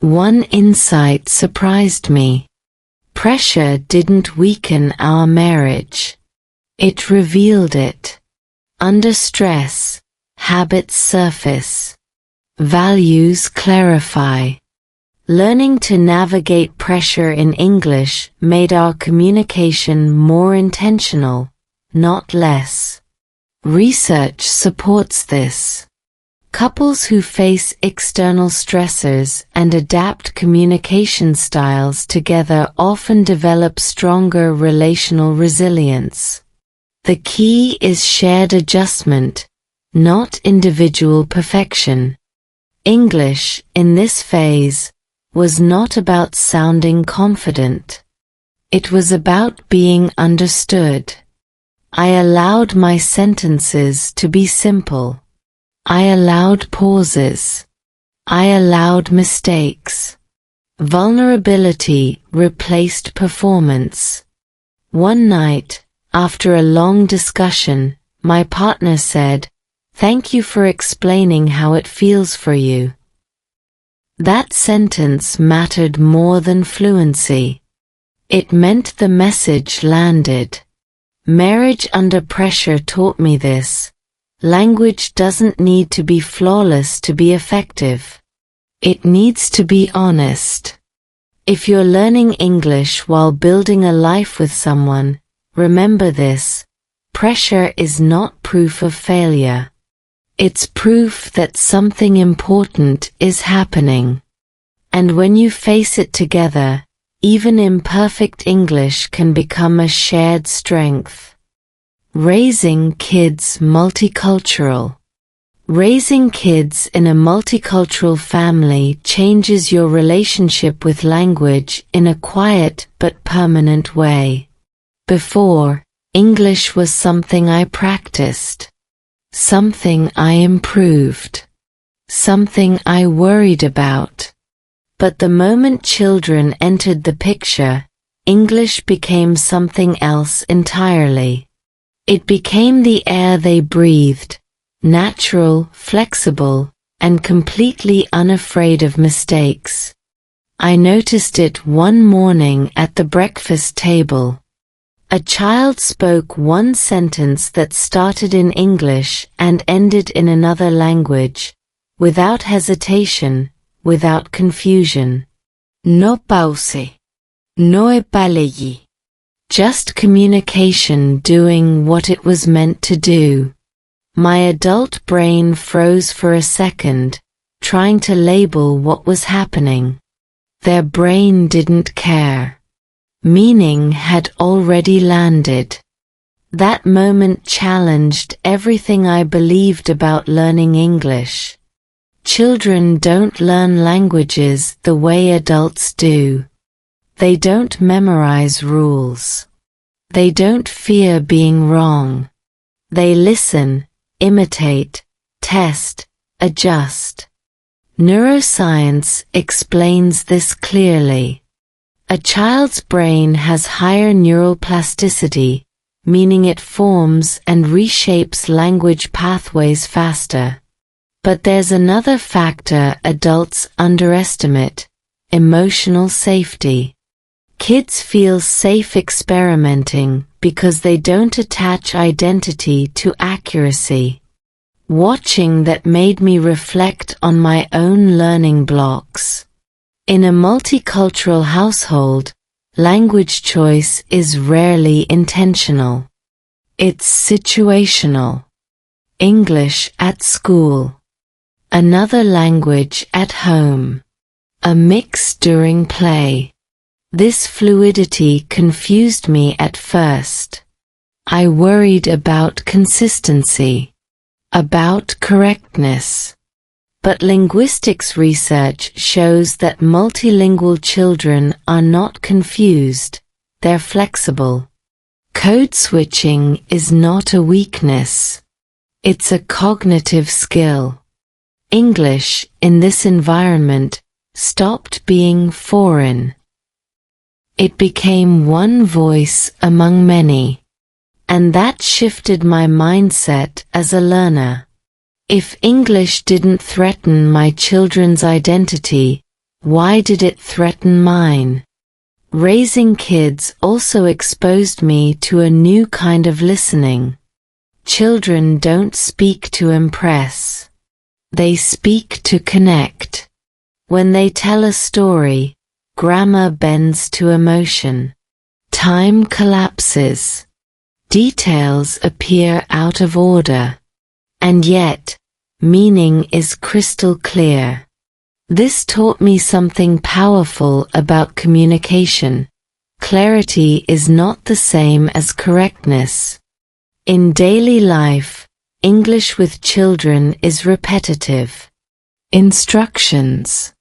One insight surprised me. Pressure didn't weaken our marriage. It revealed it. Under stress, habits surface. Values clarify. Learning to navigate pressure in English made our communication more intentional, not less. Research supports this. Couples who face external stressors and adapt communication styles together often develop stronger relational resilience. The key is shared adjustment, not individual perfection. English, in this phase, was not about sounding confident. It was about being understood. I allowed my sentences to be simple. I allowed pauses. I allowed mistakes. Vulnerability replaced performance. One night, after a long discussion, my partner said, "Thank you for explaining how it feels for you." That sentence mattered more than fluency. It meant the message landed. Marriage under pressure taught me this. Language doesn't need to be flawless to be effective. It needs to be honest. If you're learning English while building a life with someone, remember this: pressure is not proof of failure. It's proof that something important is happening. And when you face it together, even imperfect English can become a shared strength. Raising kids multicultural. Raising kids in a multicultural family changes your relationship with language in a quiet but permanent way. Before, English was something I practiced. Something I improved. Something I worried about. But the moment children entered the picture, English became something else entirely. It became the air they breathed, natural, flexible, and completely unafraid of mistakes. I noticed it one morning at the breakfast table. A child spoke one sentence that started in English and ended in another language, without hesitation, without confusion. No pause. No epaleyi. Just communication doing what it was meant to do. My adult brain froze for a second, trying to label what was happening. Their brain didn't care. Meaning had already landed. That moment challenged everything I believed about learning English. Children don't learn languages the way adults do. They don't memorize rules. They don't fear being wrong. They listen, imitate, test, adjust. Neuroscience explains this clearly. A child's brain has higher neural plasticity, meaning it forms and reshapes language pathways faster. But there's another factor adults underestimate: emotional safety. Kids feel safe experimenting because they don't attach identity to accuracy. Watching that made me reflect on my own learning blocks. In a multicultural household, language choice is rarely intentional. It's situational. English at school. Another language at home. A mix during play. This fluidity confused me at first. I worried about consistency. About correctness. But linguistics research shows that multilingual children are not confused, they're flexible. Code switching is not a weakness. It's a cognitive skill. English, in this environment, stopped being foreign. It became one voice among many. And that shifted my mindset as a learner. If English didn't threaten my children's identity, why did it threaten mine? Raising kids also exposed me to a new kind of listening. Children don't speak to impress. They speak to connect. When they tell a story, grammar bends to emotion. Time collapses. Details appear out of order. And yet, meaning is crystal clear. This taught me something powerful about communication. Clarity is not the same as correctness. In daily life, English with children is repetitive. Instructions.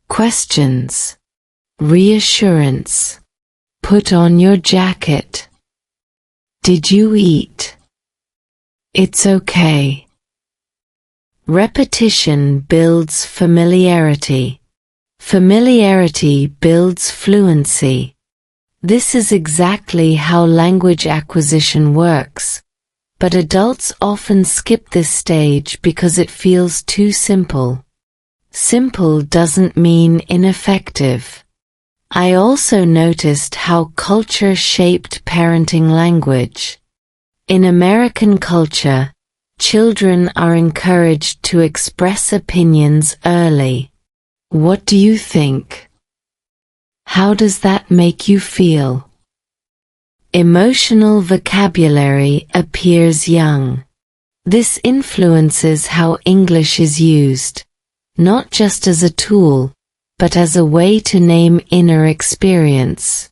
Questions. Reassurance. Put on your jacket. Did you eat? It's okay. Repetition builds familiarity. Familiarity builds fluency. This is exactly how language acquisition works, but adults often skip this stage because it feels too simple. Simple doesn't mean ineffective. I also noticed how culture shaped parenting language. In American culture, Children are encouraged to express opinions early. What do you think? How does that make you feel? Emotional vocabulary appears young. This influences how English is used, not just as a tool, but as a way to name inner experience.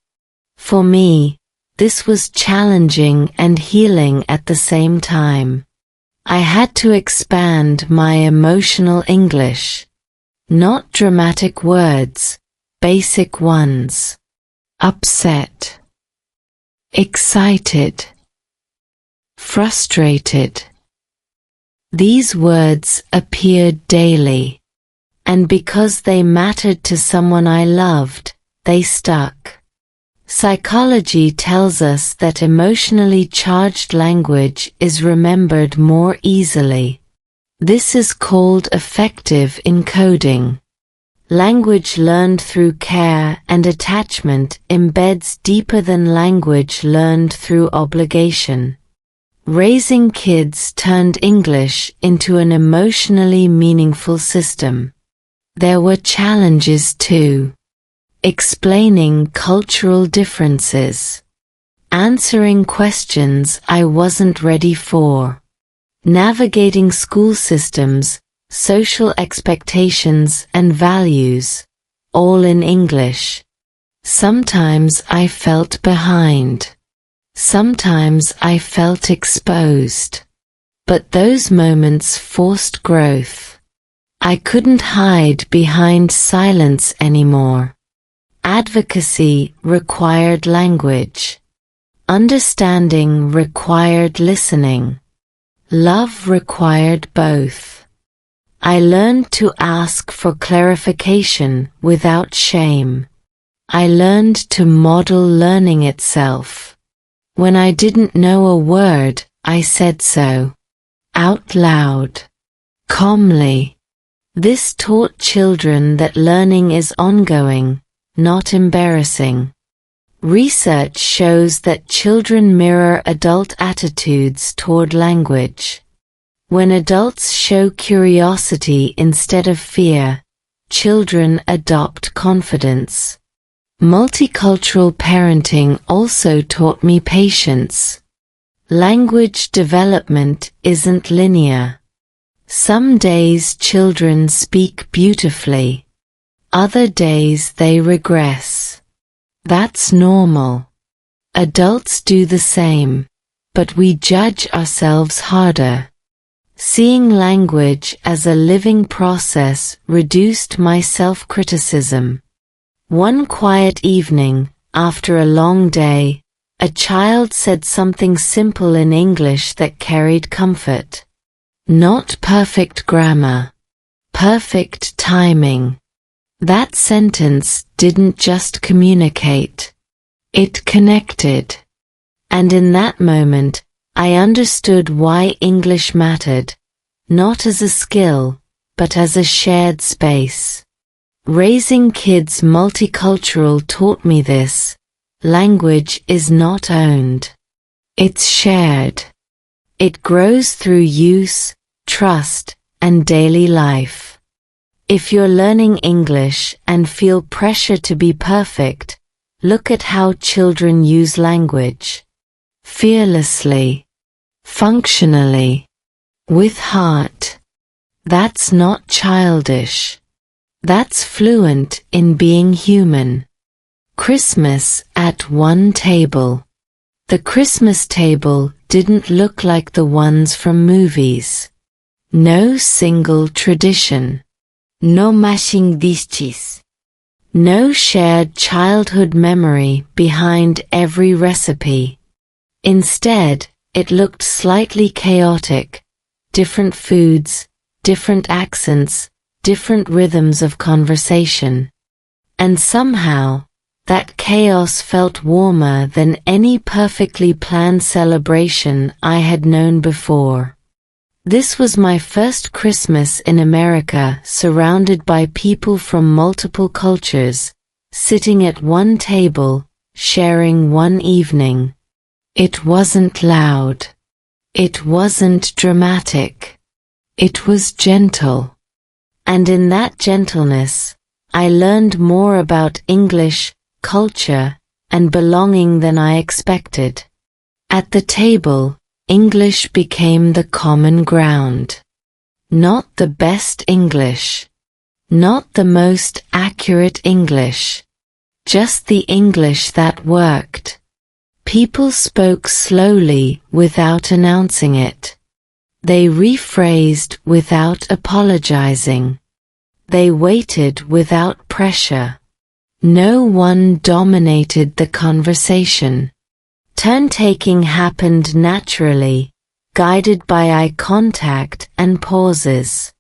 For me, this was challenging and healing at the same time. I had to expand my emotional English. Not dramatic words, basic ones. Upset. Excited. Frustrated. These words appeared daily. And because they mattered to someone I loved, they stuck. Psychology tells us that emotionally charged language is remembered more easily. This is called affective encoding. Language learned through care and attachment embeds deeper than language learned through obligation. Raising kids turned English into an emotionally meaningful system. There were challenges too. Explaining cultural differences. Answering questions I wasn't ready for. Navigating school systems, social expectations and values, all in English. Sometimes I felt behind. Sometimes I felt exposed. But those moments forced growth. I couldn't hide behind silence anymore. Advocacy required language. Understanding required listening. Love required both. I learned to ask for clarification without shame. I learned to model learning itself. When I didn't know a word, I said so. Out loud. Calmly. This taught children that learning is ongoing, not embarrassing. Research shows that children mirror adult attitudes toward language. When adults show curiosity instead of fear, children adopt confidence. Multicultural parenting also taught me patience. Language development isn't linear. Some days children speak beautifully. Other days they regress. That's normal. Adults do the same, but we judge ourselves harder. Seeing language as a living process reduced my self-criticism. One quiet evening, after a long day, a child said something simple in English that carried comfort. Not perfect grammar. Perfect timing. That sentence didn't just communicate. It connected. And in that moment, I understood why English mattered, not as a skill, but as a shared space. Raising kids multicultural taught me this. Language is not owned. It's shared. It grows through use, trust, and daily life. If you're learning English and feel pressure to be perfect, look at how children use language. Fearlessly. Functionally. With heart. That's not childish. That's fluent in being human. Christmas at one table. The Christmas table didn't look like the ones from movies. No single tradition. No matching dishes. No shared childhood memory behind every recipe. Instead, it looked slightly chaotic. Different foods, different accents, different rhythms of conversation. And somehow, that chaos felt warmer than any perfectly planned celebration I had known before. This was my first Christmas in America, surrounded by people from multiple cultures, sitting at one table, sharing one evening. It wasn't loud. It wasn't dramatic. It was gentle. And in that gentleness, I learned more about English, culture, and belonging than I expected. At the table, English became the common ground. Not the best English. Not the most accurate English. Just the English that worked. People spoke slowly without announcing it. They rephrased without apologizing. They waited without pressure. No one dominated the conversation. Turn-taking happened naturally, guided by eye contact and pauses.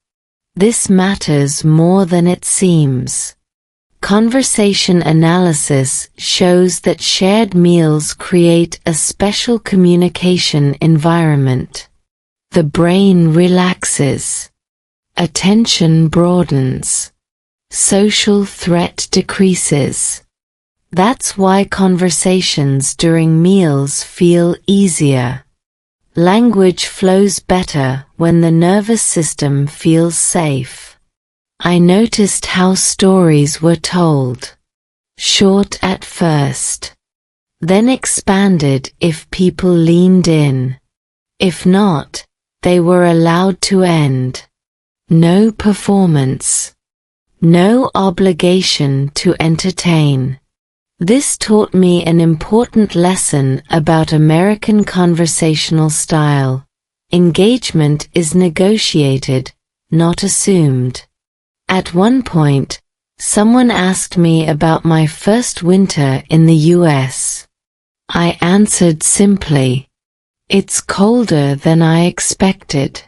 This matters more than it seems. Conversation analysis shows that shared meals create a special communication environment. The brain relaxes. Attention broadens. Social threat decreases. That's why conversations during meals feel easier. Language flows better when the nervous system feels safe. I noticed how stories were told. Short at first. Then expanded if people leaned in. If not, they were allowed to end. No performance. No obligation to entertain. This taught me an important lesson about American conversational style. Engagement is negotiated, not assumed. At one point, someone asked me about my first winter in the US. I answered simply, "It's colder than I expected."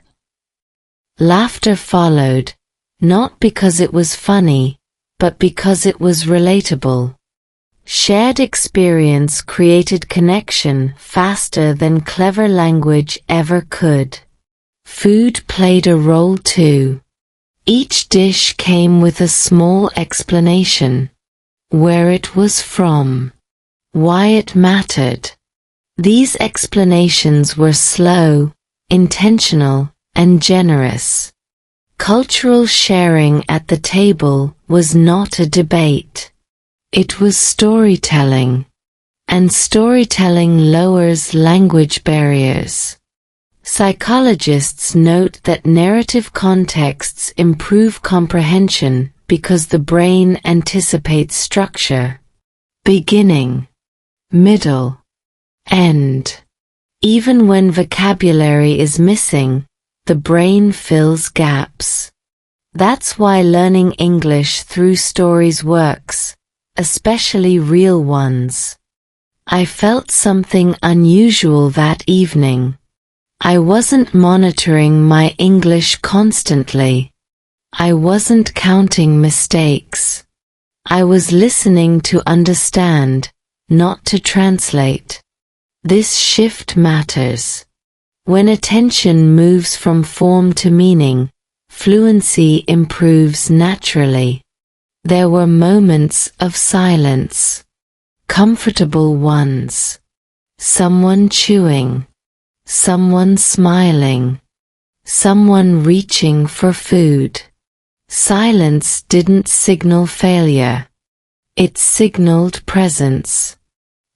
Laughter followed, not because it was funny, but because it was relatable. Shared experience created connection faster than clever language ever could. Food played a role too. Each dish came with a small explanation. Where it was from. Why it mattered. These explanations were slow, intentional, and generous. Cultural sharing at the table was not a debate. It was storytelling. And storytelling lowers language barriers. Psychologists note that narrative contexts improve comprehension because the brain anticipates structure. Beginning. Middle. End. Even when vocabulary is missing, the brain fills gaps. That's why learning English through stories works, especially real ones. I felt something unusual that evening. I wasn't monitoring my English constantly. I wasn't counting mistakes. I was listening to understand, not to translate. This shift matters. When attention moves from form to meaning, fluency improves naturally. There were moments of silence. Comfortable ones. Someone chewing. Someone smiling. Someone reaching for food. Silence didn't signal failure. It signaled presence.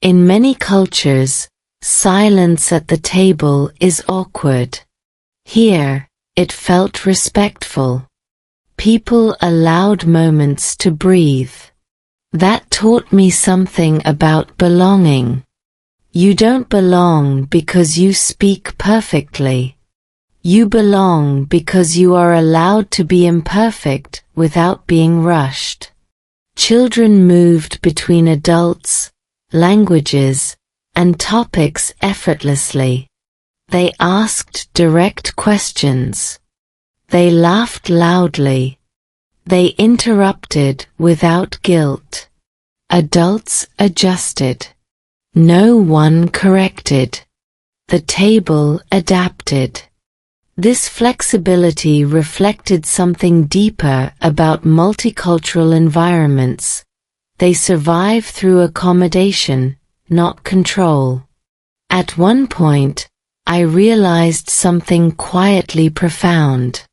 In many cultures, silence at the table is awkward. Here, it felt respectful. People allowed moments to breathe. That taught me something about belonging. You don't belong because you speak perfectly. You belong because you are allowed to be imperfect without being rushed. Children moved between adults, languages, and topics effortlessly. They asked direct questions. They laughed loudly. They interrupted without guilt. Adults adjusted. No one corrected. The table adapted. This flexibility reflected something deeper about multicultural environments. They survive through accommodation, not control. At one point, I realized something quietly profound.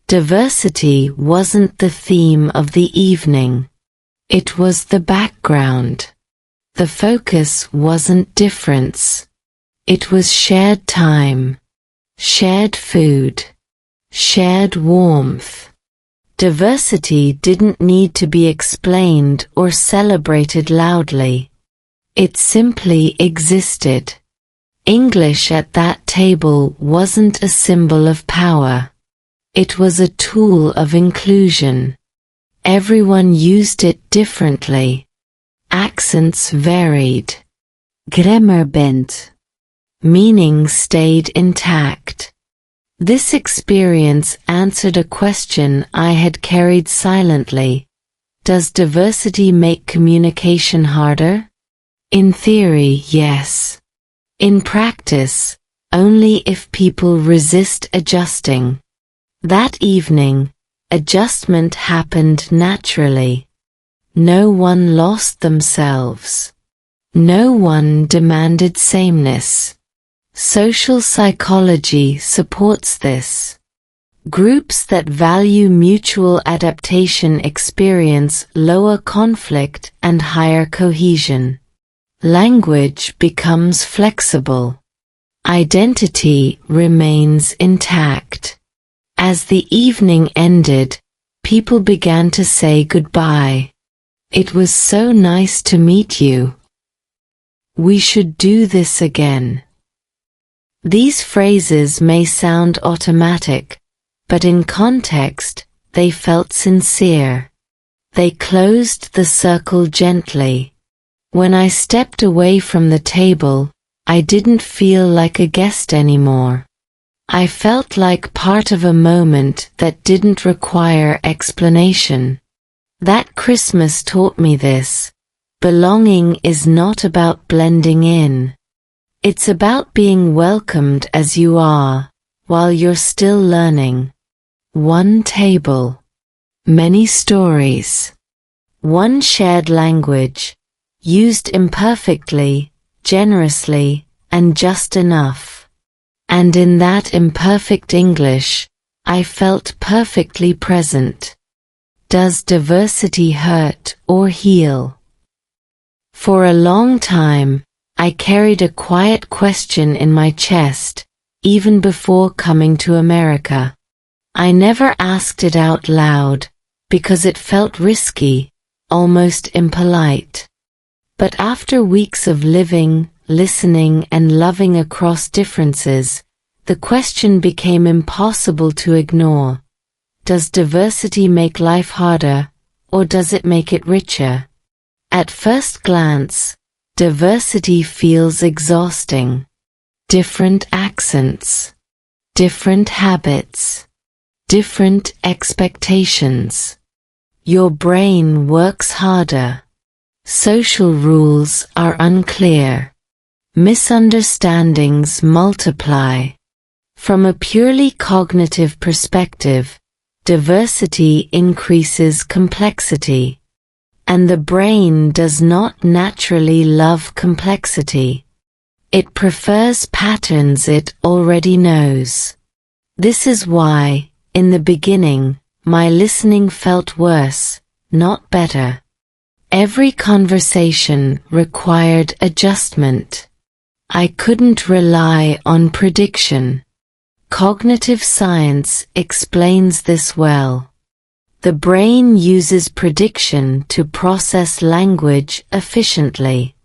Diversity wasn't the theme of the evening. It was the background. The focus wasn't difference. It was shared time, shared food, shared warmth. Diversity didn't need to be explained or celebrated loudly. It simply existed. English at that table wasn't a symbol of power. It was a tool of inclusion. Everyone used it differently. Accents varied. Grammar bent. Meaning stayed intact. This experience answered a question I had carried silently. Does diversity make communication harder? In theory, yes. In practice, only if people resist adjusting. That evening, adjustment happened naturally. No one lost themselves. No one demanded sameness. Social psychology supports this. Groups that value mutual adaptation experience lower conflict and higher cohesion. Language becomes flexible. Identity remains intact. As the evening ended, people began to say goodbye. It was so nice to meet you. We should do this again. These phrases may sound automatic, but in context, they felt sincere. They closed the circle gently. When I stepped away from the table, I didn't feel like a guest anymore. I felt like part of a moment that didn't require explanation. That Christmas taught me this. Belonging is not about blending in. It's about being welcomed as you are, while you're still learning. One table. Many stories. One shared language. Used imperfectly, generously, and just enough. And in that imperfect English, I felt perfectly present. Does diversity hurt or heal? For a long time, I carried a quiet question in my chest, even before coming to America. I never asked it out loud, because it felt risky, almost impolite. But after weeks of living, listening, and loving across differences, the question became impossible to ignore. Does diversity make life harder, or does it make it richer? At first glance, diversity feels exhausting. Different accents, different habits, different expectations. Your brain works harder. Social rules are unclear. Misunderstandings multiply. From a purely cognitive perspective, diversity increases complexity. And the brain does not naturally love complexity. It prefers patterns it already knows. This is why, in the beginning, my listening felt worse, not better. Every conversation required adjustment. I couldn't rely on prediction. Cognitive science explains this well. The brain uses prediction to process language efficiently.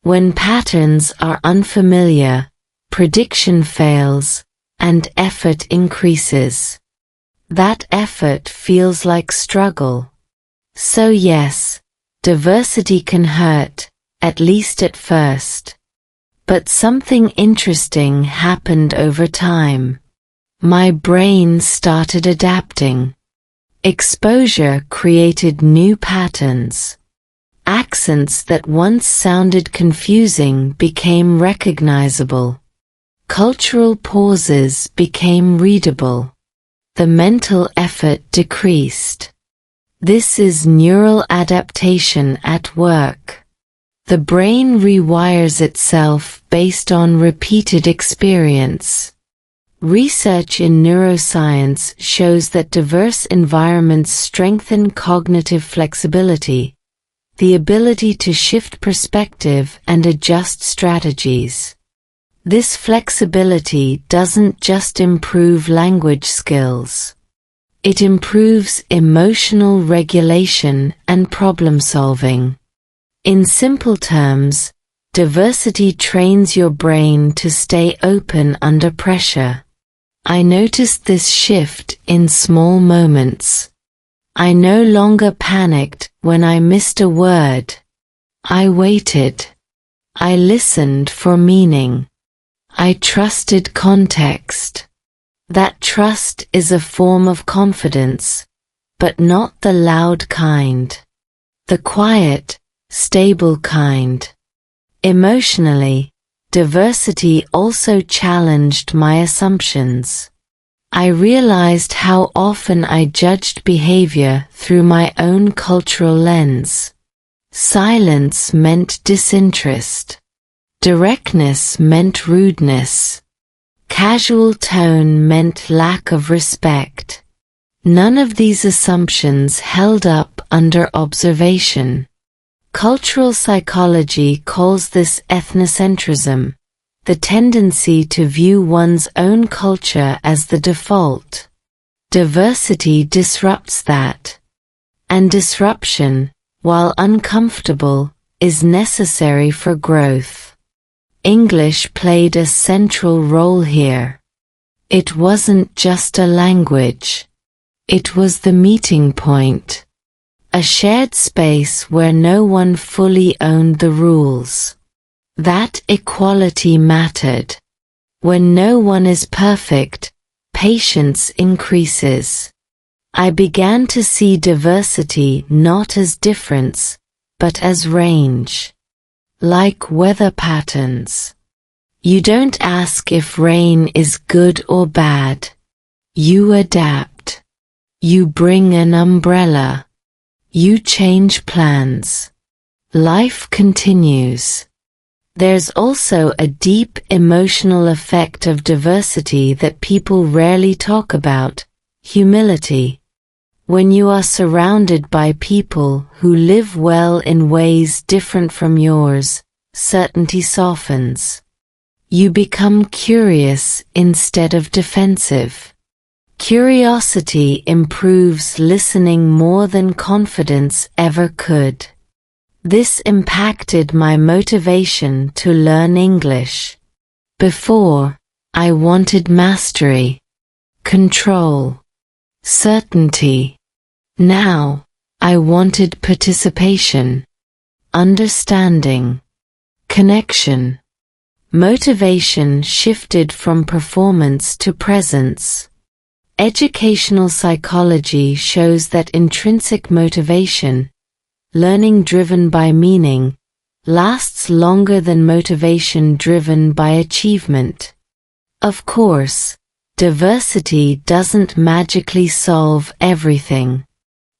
When patterns are unfamiliar, prediction fails, and effort increases. That effort feels like struggle. So yes, diversity can hurt, at least at first. But something interesting happened over time. My brain started adapting. Exposure created new patterns. Accents that once sounded confusing became recognizable. Cultural pauses became readable. The mental effort decreased. This is neural adaptation at work. The brain rewires itself based on repeated experience. Research in neuroscience shows that diverse environments strengthen cognitive flexibility, the ability to shift perspective and adjust strategies. This flexibility doesn't just improve language skills. It improves emotional regulation and problem solving. In simple terms, diversity trains your brain to stay open under pressure. I noticed this shift in small moments. I no longer panicked when I missed a word. I waited. I listened for meaning. I trusted context. That trust is a form of confidence, but not the loud kind. The quiet, stable kind. Emotionally, diversity also challenged my assumptions. I realized how often I judged behavior through my own cultural lens. Silence meant disinterest. Directness meant rudeness. Casual tone meant lack of respect. None of these assumptions held up under observation. Cultural psychology calls this ethnocentrism, the tendency to view one's own culture as the default. Diversity disrupts that. And disruption, while uncomfortable, is necessary for growth. English played a central role here. It wasn't just a language. It was the meeting point. A shared space where no one fully owned the rules. That equality mattered. When no one is perfect, patience increases. I began to see diversity not as difference, but as range. Like weather patterns. You don't ask if rain is good or bad. You adapt. You bring an umbrella. You change plans. Life continues. There's also a deep emotional effect of diversity that people rarely talk about: humility. When you are surrounded by people who live well in ways different from yours, certainty softens. You become curious instead of defensive. Curiosity improves listening more than confidence ever could. This impacted my motivation to learn English. Before, I wanted mastery, control, certainty. Now, I wanted participation, understanding, connection. Motivation shifted from performance to presence. Educational psychology shows that intrinsic motivation, learning driven by meaning, lasts longer than motivation driven by achievement. Of course, diversity doesn't magically solve everything.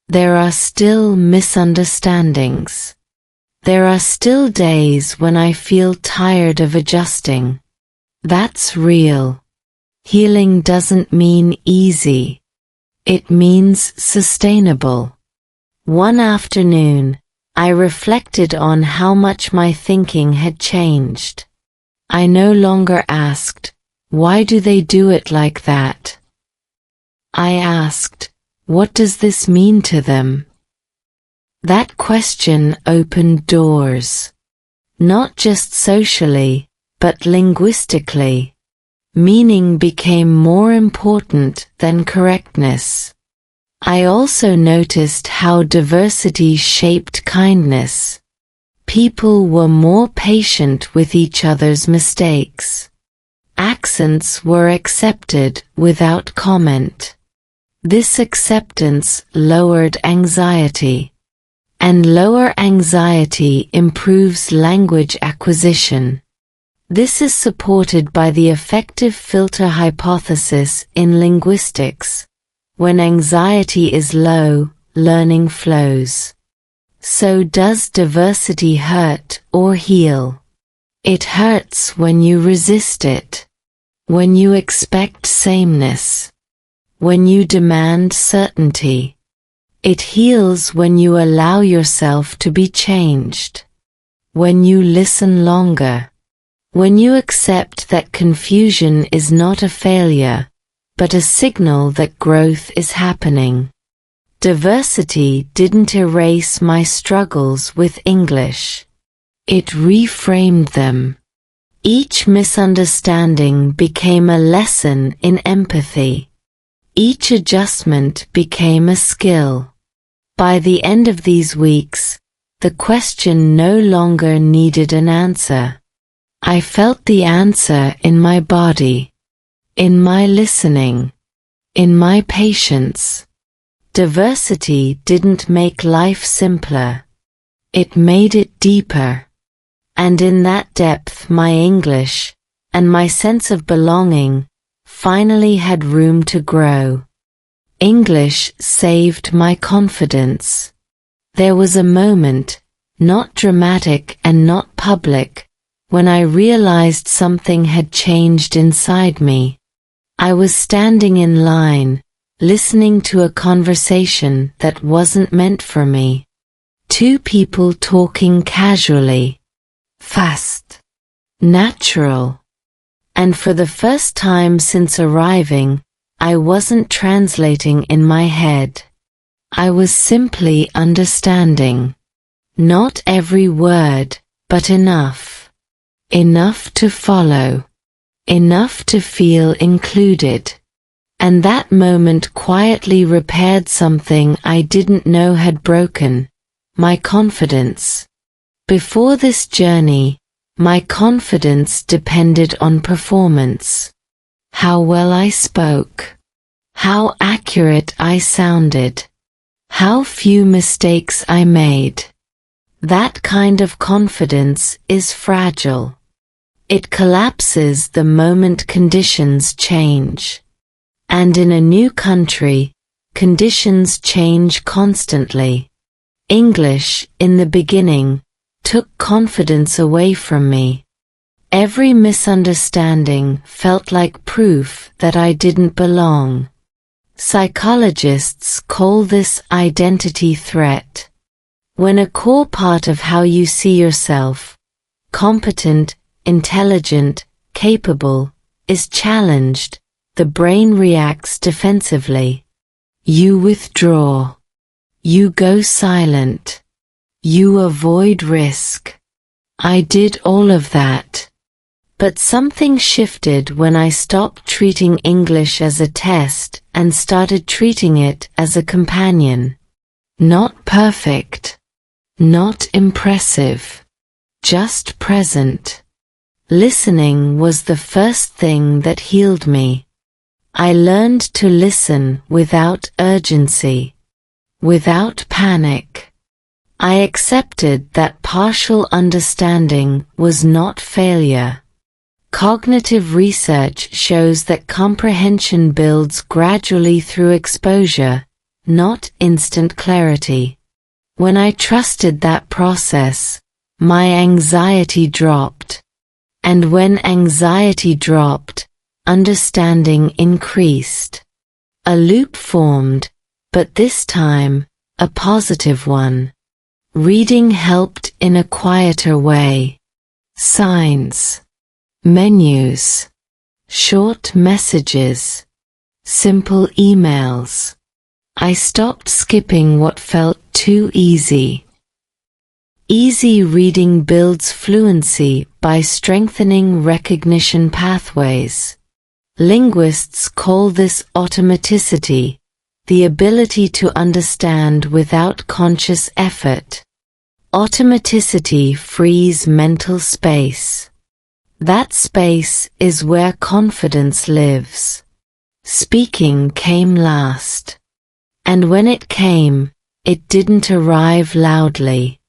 There are still misunderstandings. There are still days when I feel tired of adjusting. That's real. Healing doesn't mean easy. It means sustainable. One afternoon, I reflected on how much my thinking had changed. I no longer asked, "Why do they do it like that?" I asked, "What does this mean to them?" That question opened doors. Not just socially, but linguistically. Meaning became more important than correctness. I also noticed how diversity shaped kindness. People were more patient with each other's mistakes. Accents were accepted without comment. This acceptance lowered anxiety. And lower anxiety improves language acquisition. This is supported by the effective filter hypothesis in linguistics. When anxiety is low, learning flows. So does diversity hurt or heal? It hurts when you resist it. When you expect sameness. When you demand certainty. It heals when you allow yourself to be changed. When you listen longer. When you accept that confusion is not a failure, but a signal that growth is happening. Diversity didn't erase my struggles with English. It reframed them. Each misunderstanding became a lesson in empathy. Each adjustment became a skill. By the end of these weeks, the question no longer needed an answer. I felt the answer in my body, in my listening, in my patience. Diversity didn't make life simpler. It made it deeper. And in that depth my English, and my sense of belonging, finally had room to grow. English saved my confidence. There was a moment, not dramatic and not public, when I realized something had changed inside me. I was standing in line, listening to a conversation that wasn't meant for me. Two people talking casually. Fast. Natural. And for the first time since arriving, I wasn't translating in my head. I was simply understanding. Not every word, but enough. Enough to follow. Enough to feel included. And that moment quietly repaired something I didn't know had broken, my confidence. Before this journey, my confidence depended on performance. How well I spoke. How accurate I sounded. How few mistakes I made. That kind of confidence is fragile. It collapses the moment conditions change. And in a new country, conditions change constantly. English, in the beginning, took confidence away from me. Every misunderstanding felt like proof that I didn't belong. Psychologists call this identity threat. When a core part of how you see yourself, competent, intelligent, capable, is challenged, the brain reacts defensively. You withdraw. You go silent. You avoid risk. I did all of that. But something shifted when I stopped treating English as a test and started treating it as a companion. Not perfect. Not impressive. Just present. Listening was the first thing that healed me. I learned to listen without urgency. Without panic. I accepted that partial understanding was not failure. Cognitive research shows that comprehension builds gradually through exposure, not instant clarity. When I trusted that process, my anxiety dropped. And when anxiety dropped, understanding increased. A loop formed, but this time, a positive one. Reading helped in a quieter way. Signs. Menus. Short messages. Simple emails. I stopped skipping what felt too easy. Easy reading builds fluency by strengthening recognition pathways. Linguists call this automaticity, the ability to understand without conscious effort. Automaticity frees mental space. That space is where confidence lives. Speaking came last. And when it came, it didn't arrive loudly.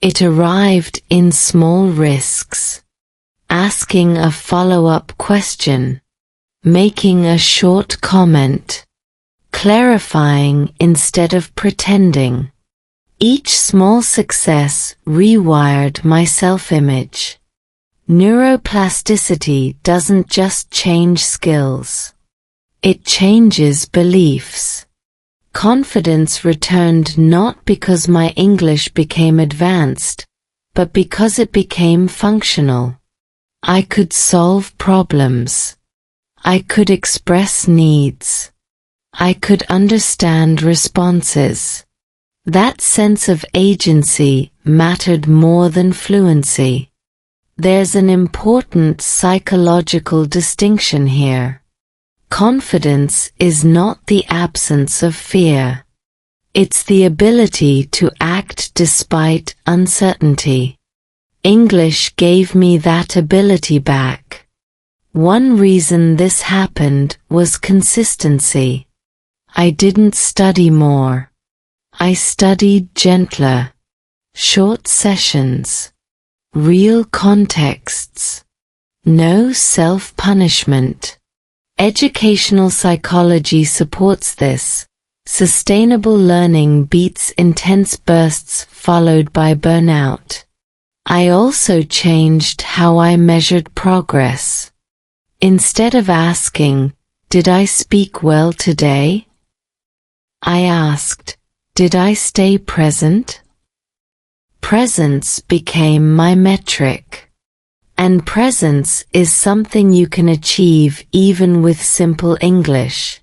It arrived in small risks. Asking a follow-up question. Making a short comment. Clarifying instead of pretending. Each small success rewired my self-image. Neuroplasticity doesn't just change skills. It changes beliefs. Confidence returned not because my English became advanced, but because it became functional. I could solve problems. I could express needs. I could understand responses. That sense of agency mattered more than fluency. There's an important psychological distinction here. Confidence is not the absence of fear. It's the ability to act despite uncertainty. English gave me that ability back. One reason this happened was consistency. I didn't study more. I studied gentler. Short sessions. Real contexts. No self-punishment. Educational psychology supports this. Sustainable learning beats intense bursts followed by burnout. I also changed how I measured progress. Instead of asking, "Did I speak well today?" I asked, "Did I stay present?" Presence became my metric. And presence is something you can achieve even with simple English.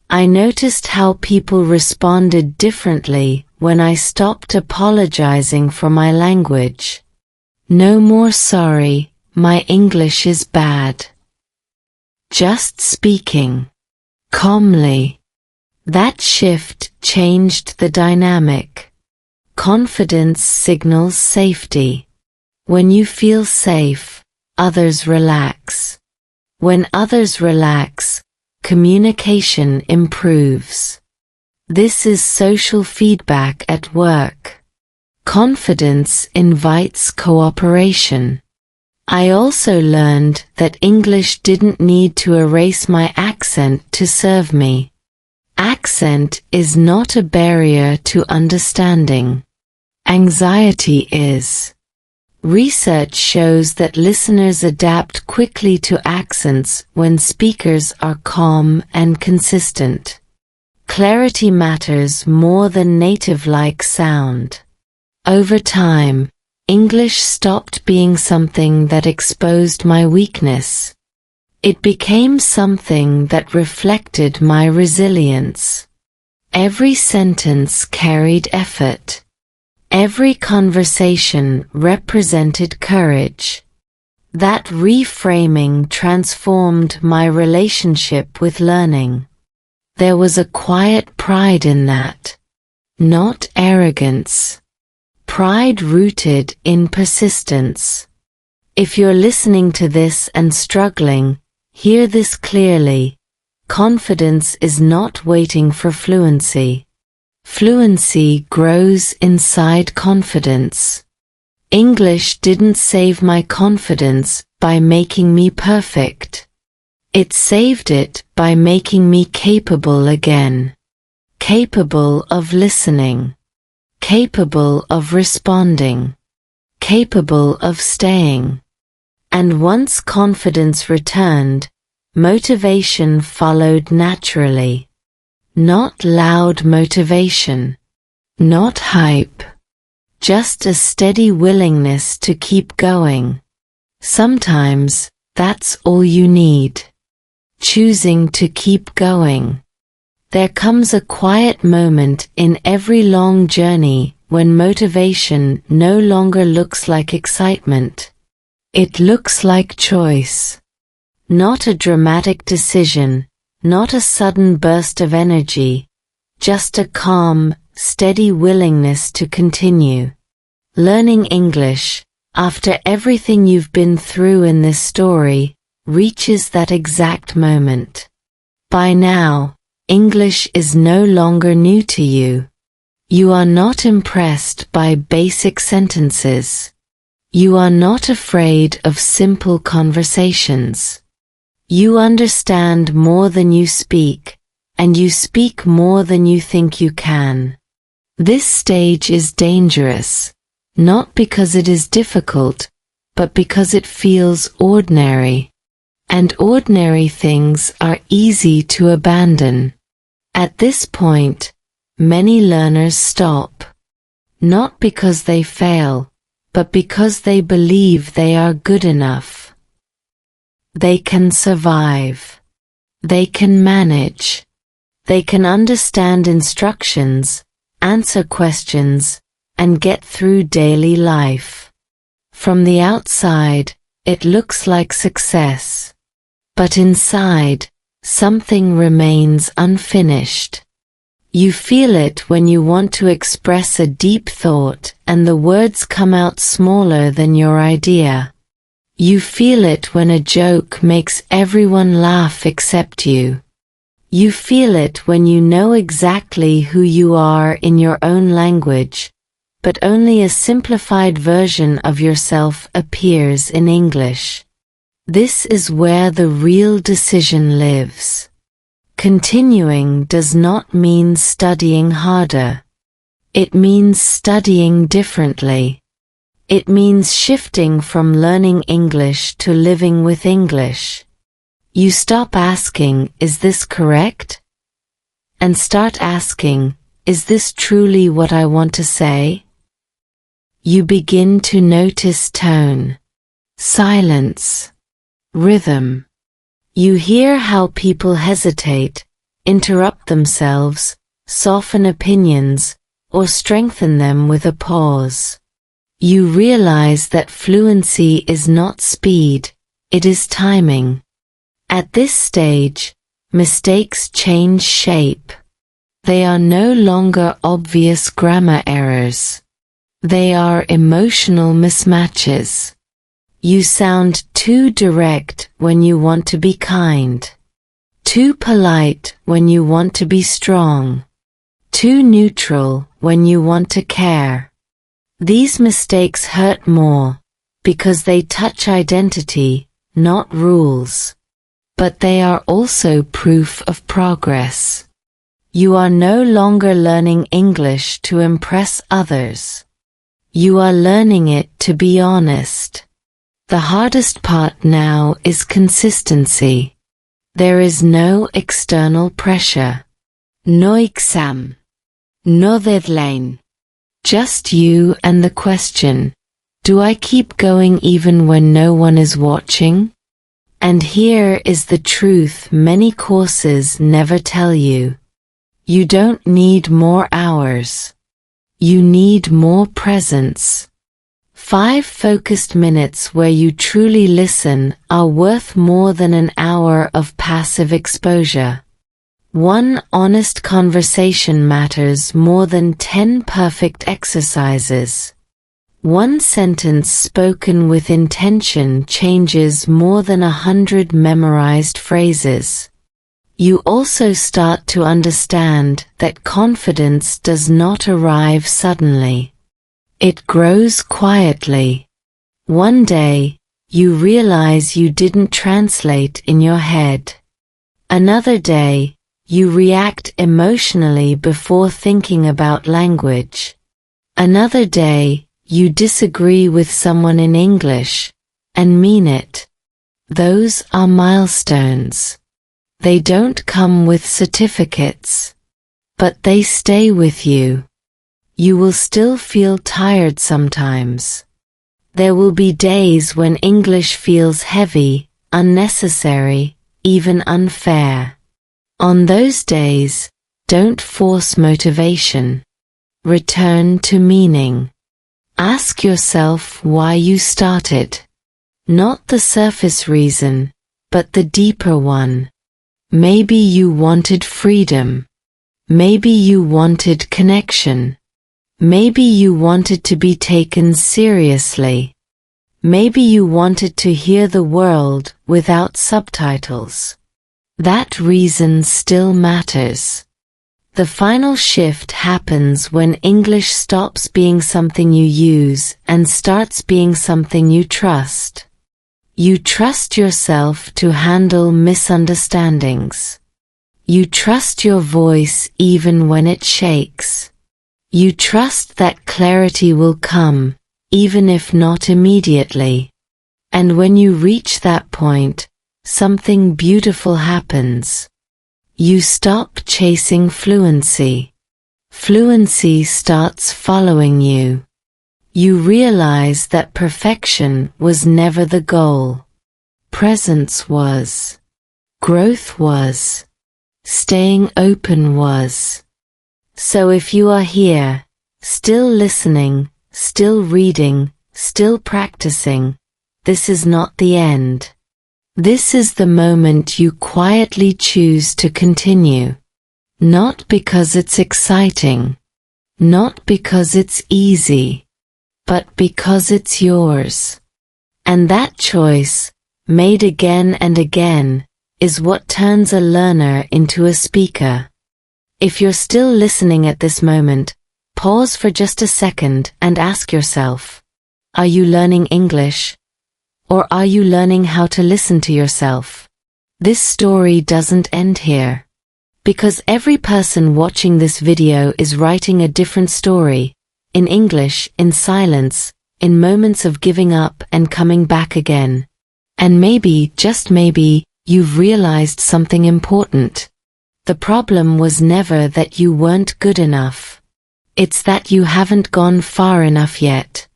I noticed how people responded differently when I stopped apologizing for my language. No more sorry, my English is bad. Just speaking. Calmly. That shift changed the dynamic. Confidence signals safety. When you feel safe, others relax. When others relax, communication improves. This is social feedback at work. Confidence invites cooperation. I also learned that English didn't need to erase my accent to serve me. Accent is not a barrier to understanding. Anxiety is. Research shows that listeners adapt quickly to accents when speakers are calm and consistent. Clarity matters more than native-like sound. Over time, English stopped being something that exposed my weakness. It became something that reflected my resilience. Every sentence carried effort. Every conversation represented courage. That reframing transformed my relationship with learning. There was a quiet pride in that. Not arrogance. Pride rooted in persistence. If you're listening to this and struggling, hear this clearly. Confidence is not waiting for fluency. Fluency grows inside confidence. English didn't save my confidence by making me perfect. It saved it by making me capable again. Capable of listening. Capable of responding. Capable of staying. And once confidence returned, motivation followed naturally. Not loud motivation. Not hype. Just a steady willingness to keep going. Sometimes, that's all you need. Choosing to keep going. There comes a quiet moment in every long journey when motivation no longer looks like excitement. It looks like choice. Not a dramatic decision. Not a sudden burst of energy, just a calm, steady willingness to continue. Learning English, after everything you've been through in this story, reaches that exact moment. By now, English is no longer new to you. You are not impressed by basic sentences. You are not afraid of simple conversations. You understand more than you speak, and you speak more than you think you can. This stage is dangerous, not because it is difficult, but because it feels ordinary. And ordinary things are easy to abandon. At this point, many learners stop. Not because they fail, but because they believe they are good enough. They can survive. They can manage. They can understand instructions, answer questions, and get through daily life. From the outside, it looks like success. But inside, something remains unfinished. You feel it when you want to express a deep thought and the words come out smaller than your idea. You feel it when a joke makes everyone laugh except you. You feel it when you know exactly who you are in your own language, but only a simplified version of yourself appears in English. This is where the real decision lives. Continuing does not mean studying harder. It means studying differently. It means shifting from learning English to living with English. You stop asking, "Is this correct?" and start asking, "Is this truly what I want to say?" You begin to notice tone, silence, rhythm. You hear how people hesitate, interrupt themselves, soften opinions, or strengthen them with a pause. You realize that fluency is not speed, it is timing. At this stage, mistakes change shape. They are no longer obvious grammar errors. They are emotional mismatches. You sound too direct when you want to be kind. Too polite when you want to be strong. Too neutral when you want to care. These mistakes hurt more, because they touch identity, not rules. But they are also proof of progress. You are no longer learning English to impress others. You are learning it to be honest. The hardest part now is consistency. There is no external pressure. No exam. No deadline. Just you and the question, do I keep going even when no one is watching? And here is the truth many courses never tell you. You don't need more hours. You need more presence. 5 focused minutes where you truly listen are worth more than an hour of passive exposure. 1 honest conversation matters more than 10 perfect exercises. 1 sentence spoken with intention changes more than 100 memorized phrases. You also start to understand that confidence does not arrive suddenly. It grows quietly. One day, you realize you didn't translate in your head. Another day, you react emotionally before thinking about language. Another day, you disagree with someone in English, and mean it. Those are milestones. They don't come with certificates. But they stay with you. You will still feel tired sometimes. There will be days when English feels heavy, unnecessary, even unfair. On those days, don't force motivation. Return to meaning. Ask yourself why you started. Not the surface reason, but the deeper one. Maybe you wanted freedom. Maybe you wanted connection. Maybe you wanted to be taken seriously. Maybe you wanted to hear the world without subtitles. That reason still matters. The final shift happens when English stops being something you use and starts being something you trust. You trust yourself to handle misunderstandings. You trust your voice even when it shakes. You trust that clarity will come, even if not immediately. And when you reach that point, something beautiful happens. You stop chasing fluency. Fluency starts following you. You realize that perfection was never the goal. Presence was. Growth was. Staying open was. So if you are here, still listening, still reading, still practicing, this is not the end. This is the moment you quietly choose to continue. Not because it's exciting, not because it's easy, but because it's yours. And that choice, made again and again, is what turns a learner into a speaker. If you're still listening at this moment, pause for just a second and ask yourself, are you learning English? Or are you learning how to listen to yourself? This story doesn't end here. Because every person watching this video is writing a different story, in English, in silence, in moments of giving up and coming back again. And maybe, just maybe, you've realized something important. The problem was never that you weren't good enough. It's that you haven't gone far enough yet.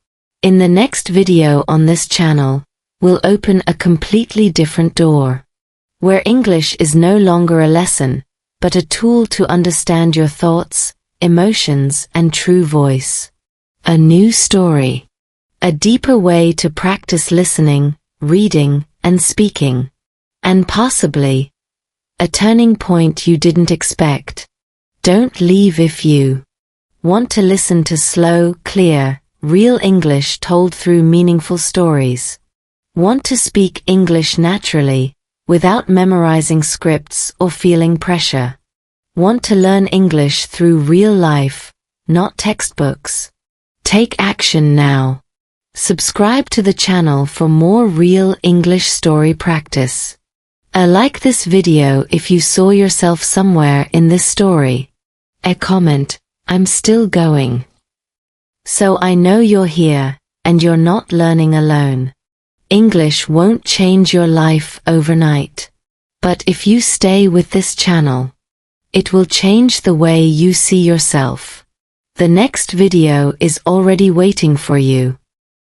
In the next video on this channel, we'll open a completely different door. Where English is no longer a lesson, but a tool to understand your thoughts, emotions, and true voice. A new story. A deeper way to practice listening, reading, and speaking. And possibly, a turning point you didn't expect. Don't leave if you want to listen to slow, clear, real English told through meaningful stories. Want to speak English naturally, without memorizing scripts or feeling pressure. Want to learn English through real life, not textbooks. Take action now. Subscribe to the channel for more real English story practice. Like this video if you saw yourself somewhere in this story. Comment, I'm still going. So I know you're here, and you're not learning alone. English won't change your life overnight. But if you stay with this channel, it will change the way you see yourself. The next video is already waiting for you.